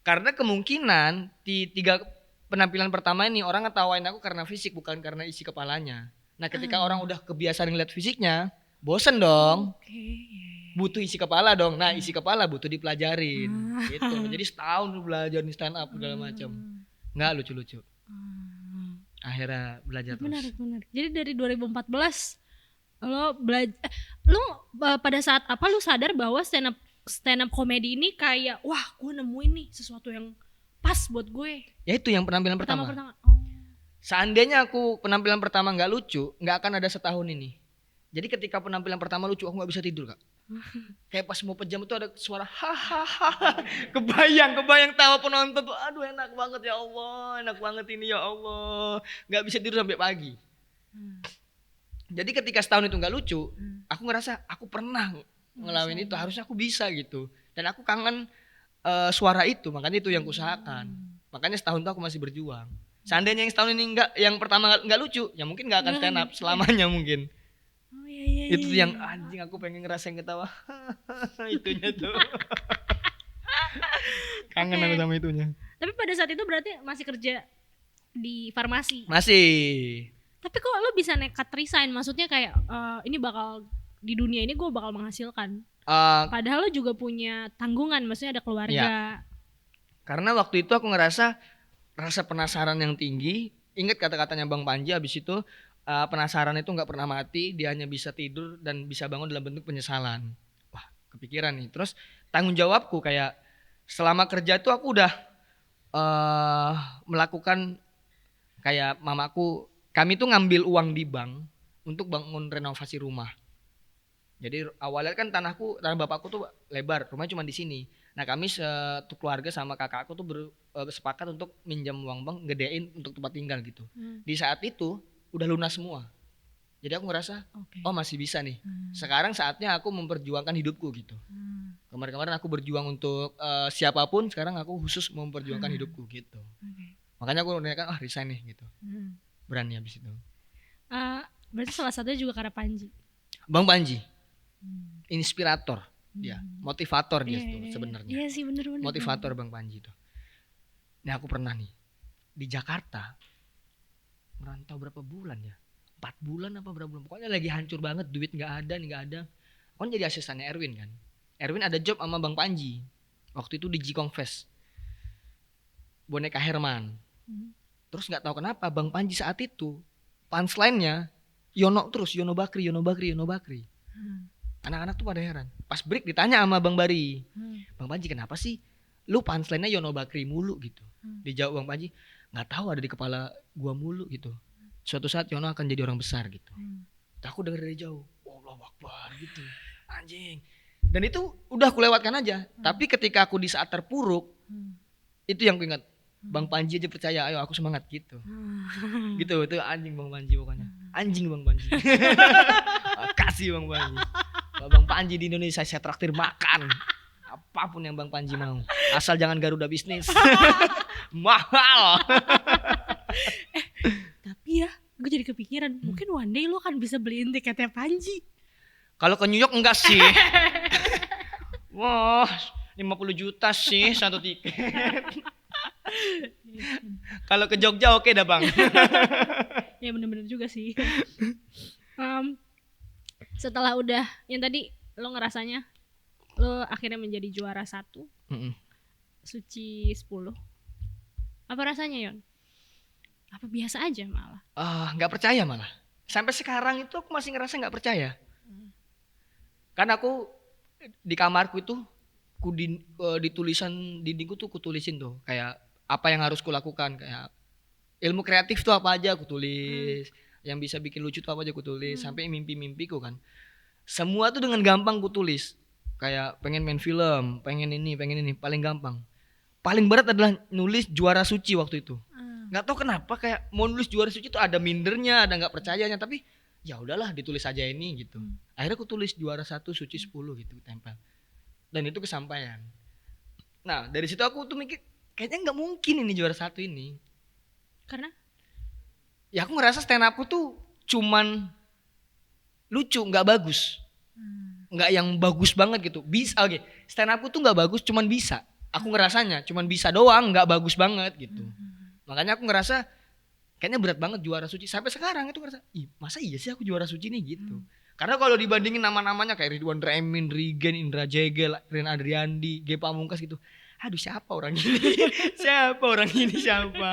Karena kemungkinan di 3 penampilan pertama ini orang ngetawain aku karena fisik bukan karena isi kepalanya. Nah ketika orang udah kebiasaan ngeliat fisiknya, bosen dong. Butuh isi kepala dong. Nah isi kepala butuh dipelajarin gitu. Jadi setahun belajar nih stand up segala macam. Nggak lucu-lucu. Akhirnya belajar terus. Benar. Jadi dari 2014 lo belajar, pada saat apa lo sadar bahwa stand up comedy ini kayak wah gue nemuin nih sesuatu yang pas buat gue. Ya itu yang penampilan pertama. Oh. Seandainya aku penampilan pertama nggak lucu, nggak akan ada setahun ini. Jadi ketika penampilan pertama lucu, aku nggak bisa tidur kak. Kayak pas mau pejam itu ada suara hahaha. Kebayang tawa penonton tuh. Aduh enak banget ya Allah, enak banget ini ya Allah. Nggak bisa tidur sampai pagi. Jadi ketika setahun itu nggak lucu, aku ngerasa aku pernah ngelawan itu, harusnya aku bisa gitu. Dan aku kangen suara itu, makanya itu yang kuusahakan. Makanya setahun itu aku masih berjuang. Seandainya yang setahun ini yang pertama nggak lucu, ya mungkin nggak akan stand up selamanya mungkin. Oh iya. Itu yang anjing aku pengen ngerasain ketawa. Itunya tuh. Kangen aku sama itunya. Tapi pada saat itu berarti masih kerja di farmasi. Masih. Tapi kok lo bisa nekat resign? Maksudnya kayak ini bakal di dunia ini gue bakal menghasilkan. Padahal lo juga punya tanggungan, maksudnya ada keluarga. Ya. Karena waktu itu aku ngerasa rasa penasaran yang tinggi. Ingat kata-katanya Bang Panji abis itu penasaran itu nggak pernah mati, dia hanya bisa tidur dan bisa bangun dalam bentuk penyesalan. Wah, kepikiran nih. Terus tanggung jawabku kayak selama kerja tuh aku udah melakukan kayak mamaku, kami tuh ngambil uang di bank untuk bangun renovasi rumah. Jadi awalnya kan tanah bapakku tuh lebar, rumahnya cuma di sini. Nah kami satu keluarga sama kakakku tuh sepakat untuk minjam uang bank, gedein untuk tempat tinggal gitu. Di saat itu udah lunas semua. Jadi aku ngerasa Oke. oh masih bisa nih. Sekarang saatnya aku memperjuangkan hidupku gitu. Kemarin-kemarin aku berjuang untuk siapapun, sekarang aku khusus memperjuangkan hidupku gitu. Oke. Makanya aku niatkan resign nih gitu. Berani habis itu. Berarti salah satunya juga karena Panji. Bang Panji, inspirator dia, motivator dia tuh Iya, sebenarnya. Iya sih bener-bener. Motivator Bang Panji tuh. Nah aku pernah nih di Jakarta merantau berapa bulan ya? 4 bulan apa berapa bulan? Pokoknya lagi hancur banget, duit nggak ada, nih nggak ada. Aku kan jadi asistennya Erwin kan. Erwin ada job sama Bang Panji. Waktu itu di Jikong Fest. Boneka Herman. Terus nggak tahu kenapa Bang Panji saat itu punchline-nya Yono terus, Yono Bakri, Yono Bakri, Yono Bakri. Anak-anak tuh pada heran. Pas break ditanya sama Bang Bari, Bang Panji kenapa sih lu punchline-nya Yono Bakri mulu gitu? Dijawab Bang Panji, nggak tahu ada di kepala gua mulu gitu. Suatu saat Yono akan jadi orang besar gitu. Aku denger dari jauh, Allahu Akbar gitu, anjing. Dan itu udah aku lewatkan aja. Tapi ketika aku di saat terpuruk, itu yang aku ingat. Bang Panji aja percaya, ayo aku semangat gitu. Gitu, itu anjing Bang Panji pokoknya. Anjing Bang Panji. Kasih Bang Panji. Kalau Bang Panji di Indonesia saya traktir makan. Apapun yang Bang Panji mau. Asal jangan Garuda bisnis. Mahal. Tapi ya, gue jadi kepikiran, mungkin one day lo akan bisa beliin tiketnya Panji. Kalau ke New York enggak sih. Wah, 50 juta sih satu tiket. Kalau ke Jogja oke dah Bang. Ya bener-bener juga sih. Setelah udah yang tadi lo ngerasanya lo akhirnya menjadi juara 1, Suci 10. Apa rasanya Yon? Apa biasa aja malah? Nggak percaya malah. Sampai sekarang itu aku masih ngerasa nggak percaya. Karena aku di kamarku itu di tulisan dindingku tuh kutulisin tuh kayak apa yang harus kulakukan, kayak ilmu kreatif tuh apa aja aku tulis, yang bisa bikin lucu tuh apa aja aku tulis, sampai mimpi-mimpiku kan. Semua tuh dengan gampang kutulis. Kayak pengen main film, pengen ini, paling gampang. Paling berat adalah nulis juara suci waktu itu. Nggak tahu kenapa kayak mau nulis juara suci tuh ada mindernya, ada nggak percayanya, tapi ya udahlah ditulis aja ini gitu. Akhirnya aku tulis juara 1 suci 10 gitu tempel. Dan itu kesampaian. Nah dari situ aku tuh mikir kayaknya nggak mungkin ini juara 1 ini. Karena? Ya aku ngerasa stand upku tuh cuman lucu, nggak bagus. Nggak yang bagus banget gitu. Bisa, oke. Stand upku tuh nggak bagus, cuman bisa. Aku ngerasanya cuman bisa doang, nggak bagus banget gitu. Makanya aku ngerasa kayaknya berat banget juara suci. Sampai sekarang itu ngerasa, masa iya sih aku juara suci nih gitu. Karena kalau dibandingin nama-namanya kayak Ridwan Remin, Rigen, Indra Jegel, Ren Adriandi, Ge Pamungkas gitu. Aduh siapa orang ini? Siapa orang ini? Siapa?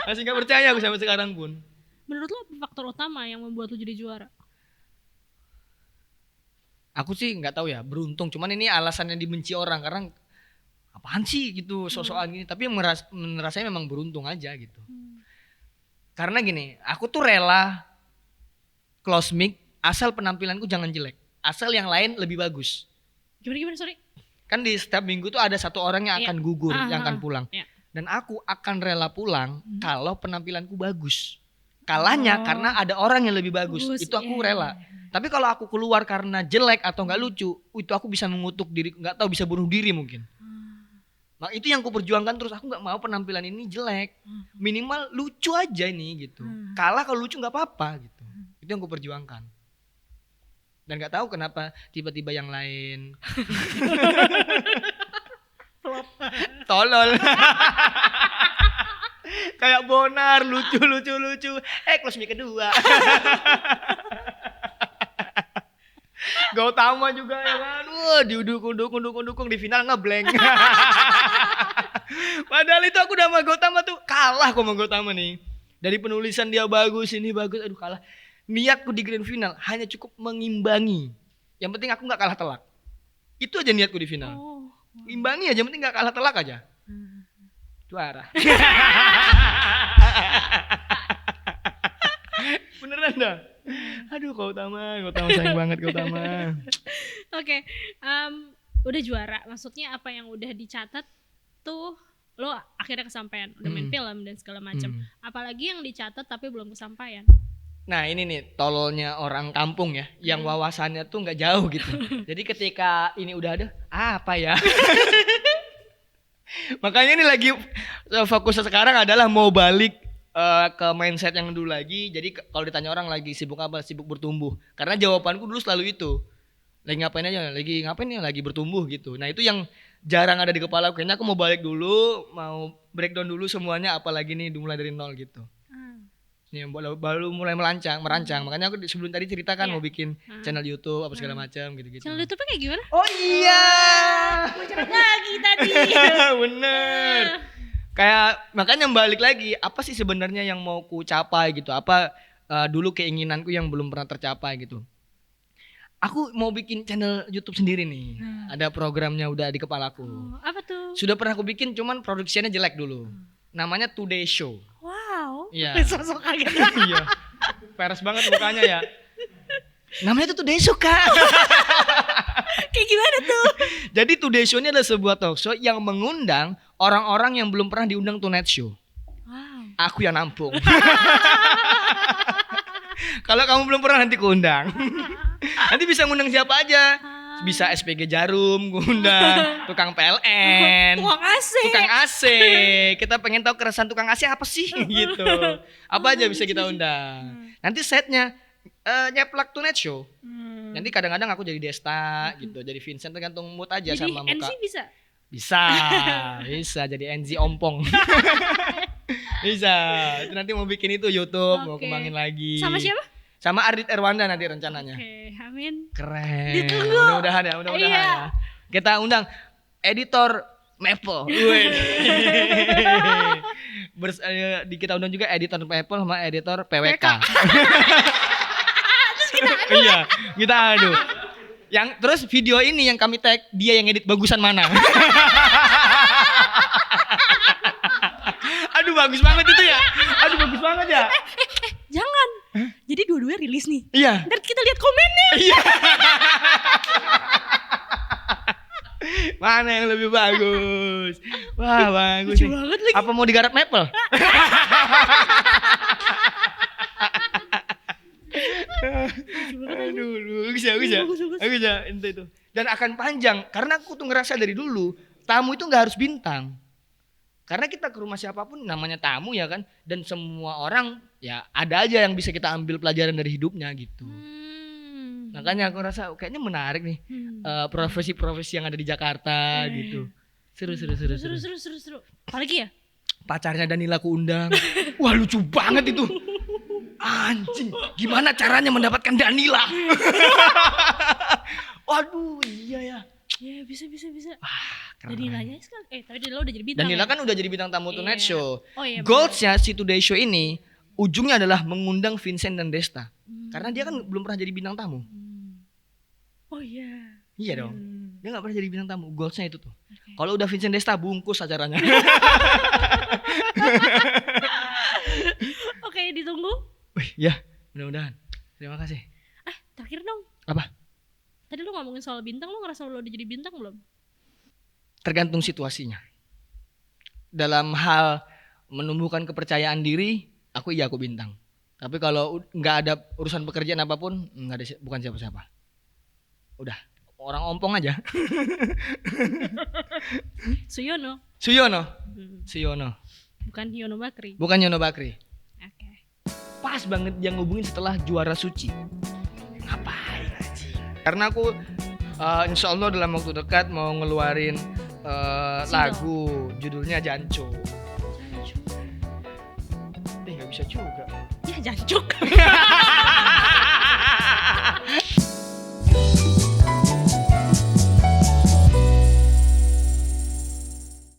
Masih gak percaya aku sampai sekarang pun. Menurut lo apa faktor utama yang membuat lo jadi juara? Aku sih gak tahu ya, beruntung. Cuman ini alasannya dibenci orang karena apaan sih gitu sosokan gini. Tapi merasanya memang beruntung aja gitu. Karena gini, aku tuh rela close mic asal penampilanku jangan jelek. Asal yang lain lebih bagus. Gimana sorry? Kan di setiap minggu tuh ada satu orang yang akan gugur, yang akan pulang. Dan aku akan rela pulang kalau penampilanku bagus. Kalahnya karena ada orang yang lebih bagus. Itu aku rela. Tapi kalau aku keluar karena jelek atau nggak lucu, itu aku bisa mengutuk diri, nggak tahu bisa bunuh diri mungkin. Nah itu yang aku perjuangkan terus. Aku nggak mau penampilan ini jelek. Minimal lucu aja ini gitu. Kalah kalau lucu nggak apa-apa gitu. Itu yang aku perjuangkan. Dan nggak tahu kenapa tiba-tiba yang lain tolol. Kayak Bonar lucu. Close mic kedua. Gautama juga ya kan. Wah, didukung di final ngeblank. Padahal itu aku udah sama Gautama tuh kalah kok sama Gautama nih. Dari penulisan dia bagus, ini bagus, aduh kalah. Niatku di grand final hanya cukup mengimbangi. Yang penting aku gak kalah telak. Itu aja niatku di final. Imbangi aja, yang penting gak kalah telak aja. Juara. Beneran dah. Aduh Gautama sayang banget Gautama. Oke, udah juara. Maksudnya apa yang udah dicatat tuh lo akhirnya kesampaian. Udah main film dan segala macam. Apalagi yang dicatat tapi belum kesampaian. Nah ini nih tololnya orang kampung ya, yang wawasannya tuh nggak jauh gitu. Jadi ketika ini udah ada, apa ya? Makanya ini lagi fokusnya sekarang adalah mau balik ke mindset yang dulu lagi. Jadi kalau ditanya orang lagi sibuk apa, sibuk bertumbuh. Karena jawabanku dulu selalu itu. Lagi ngapain aja, lagi ngapain ya, lagi bertumbuh gitu. Nah itu yang jarang ada di kepala aku. Kayaknya aku mau balik dulu, mau breakdown dulu semuanya, apalagi nih mulai dari nol gitu. Nih baru mulai merancang. Makanya aku sebelum tadi ceritakan mau bikin channel YouTube apa segala macam gitu-gitu. Channel YouTube kayak gimana? Oh iya. Bocor lagi tadi. Bener. Kayak makanya balik lagi, apa sih sebenarnya yang mau ku capai gitu? Apa dulu keinginanku yang belum pernah tercapai gitu. Aku mau bikin channel YouTube sendiri nih. Ada programnya udah di kepalaku. Oh, apa tuh? Sudah pernah aku bikin, cuman produksinya jelek dulu. Namanya Today Show. Wow. Iya. Sosok kaget. Iya. Peres banget mukanya ya. Namanya tuh Today Show, Kak. Kayak gimana tuh? Jadi Today Show ini adalah sebuah talk show yang mengundang orang-orang yang belum pernah diundang Tonight Show. Wow. Aku yang nampung. Kalau kamu belum pernah nanti kuundang. Nanti bisa ngundang siapa aja. Bisa SPG Jarum ngundang, tukang PLN, Tukang AC. tukang AC. Kita pengen tahu keresahan tukang AC apa sih gitu. Apa aja bisa kita undang. Nanti setnya nyeplak Tonight Show. Nanti kadang-kadang aku jadi Desta gitu, jadi Vincent, tergantung mood aja Jadi sama muka. NC bisa? Bisa jadi NZ ompong. Bisa. Itu nanti mau bikin itu YouTube, mau Oke. kembangin lagi. Sama siapa? Sama Ardit Erwanda nanti rencananya. Oke, amin. Keren. Ditunggu. Mudah-mudahan ya, mudah-mudahan Iya. ya. Kita undang editor Maple. Wih. Kita undang juga editor Maple sama editor PWK. Iya, kita adu. Yang terus video ini yang kami tag, dia yang edit bagusan mana? Aduh bagus banget itu ya. Aduh bagus banget ya. Jangan. Jadi dua-duanya rilis nih. Iya. Ntar kita lihat komennya. Iya. Mana yang lebih bagus? Wah, bagus Lucu nih. banget lagi. Apa mau digarap Maple? Aduh, bagus ya. Bagus. Bagus ya, itu. Dan akan panjang karena aku tuh ngerasa dari dulu tamu itu nggak harus bintang. Karena kita ke rumah siapapun namanya tamu ya kan, dan semua orang ya ada aja yang bisa kita ambil pelajaran dari hidupnya gitu. Makanya aku rasa kayaknya menarik nih profesi-profesi yang ada di Jakarta gitu. Seru. Seru. Apalagi ya? Pacarnya Danila aku undang. Wah lucu banget itu. Anjing, gimana caranya mendapatkan Danila? Waduh, iya ya. Ya bisa. Keren. Danilanya sekarang tapi Danila udah jadi bintang. Danila ya? kan udah jadi bintang tamu Tonight Iya. Show. Oh iya. Goalsnya si Today Show ini ujungnya adalah mengundang Vincent dan Desta. Karena dia kan belum pernah jadi bintang tamu. Oh iya. Iya dong. Dia gak pernah jadi bintang tamu. Goalsnya itu tuh. Kalau udah Vincent Desta bungkus acaranya. Oke, ditunggu. Wih, ya, mudah-mudahan. Terima kasih. Terakhir dong. Apa? Tadi lu ngomongin soal bintang, lu ngerasa lu udah jadi bintang belum? Tergantung situasinya. Dalam hal menumbuhkan kepercayaan diri, aku bintang. Tapi kalau nggak ada urusan pekerjaan apapun, nggak ada, bukan siapa-siapa. Udah, orang ompong aja. Suyono. Suyono. Bukan Yono Bakri. Bukan Yono Bakri. Oke. Pas banget dia ngubungin setelah juara suci. Ngapain aja? Karena aku insya Allah dalam waktu dekat mau ngeluarin lagu judulnya Janco. Nggak bisa juga. Ya jancuk.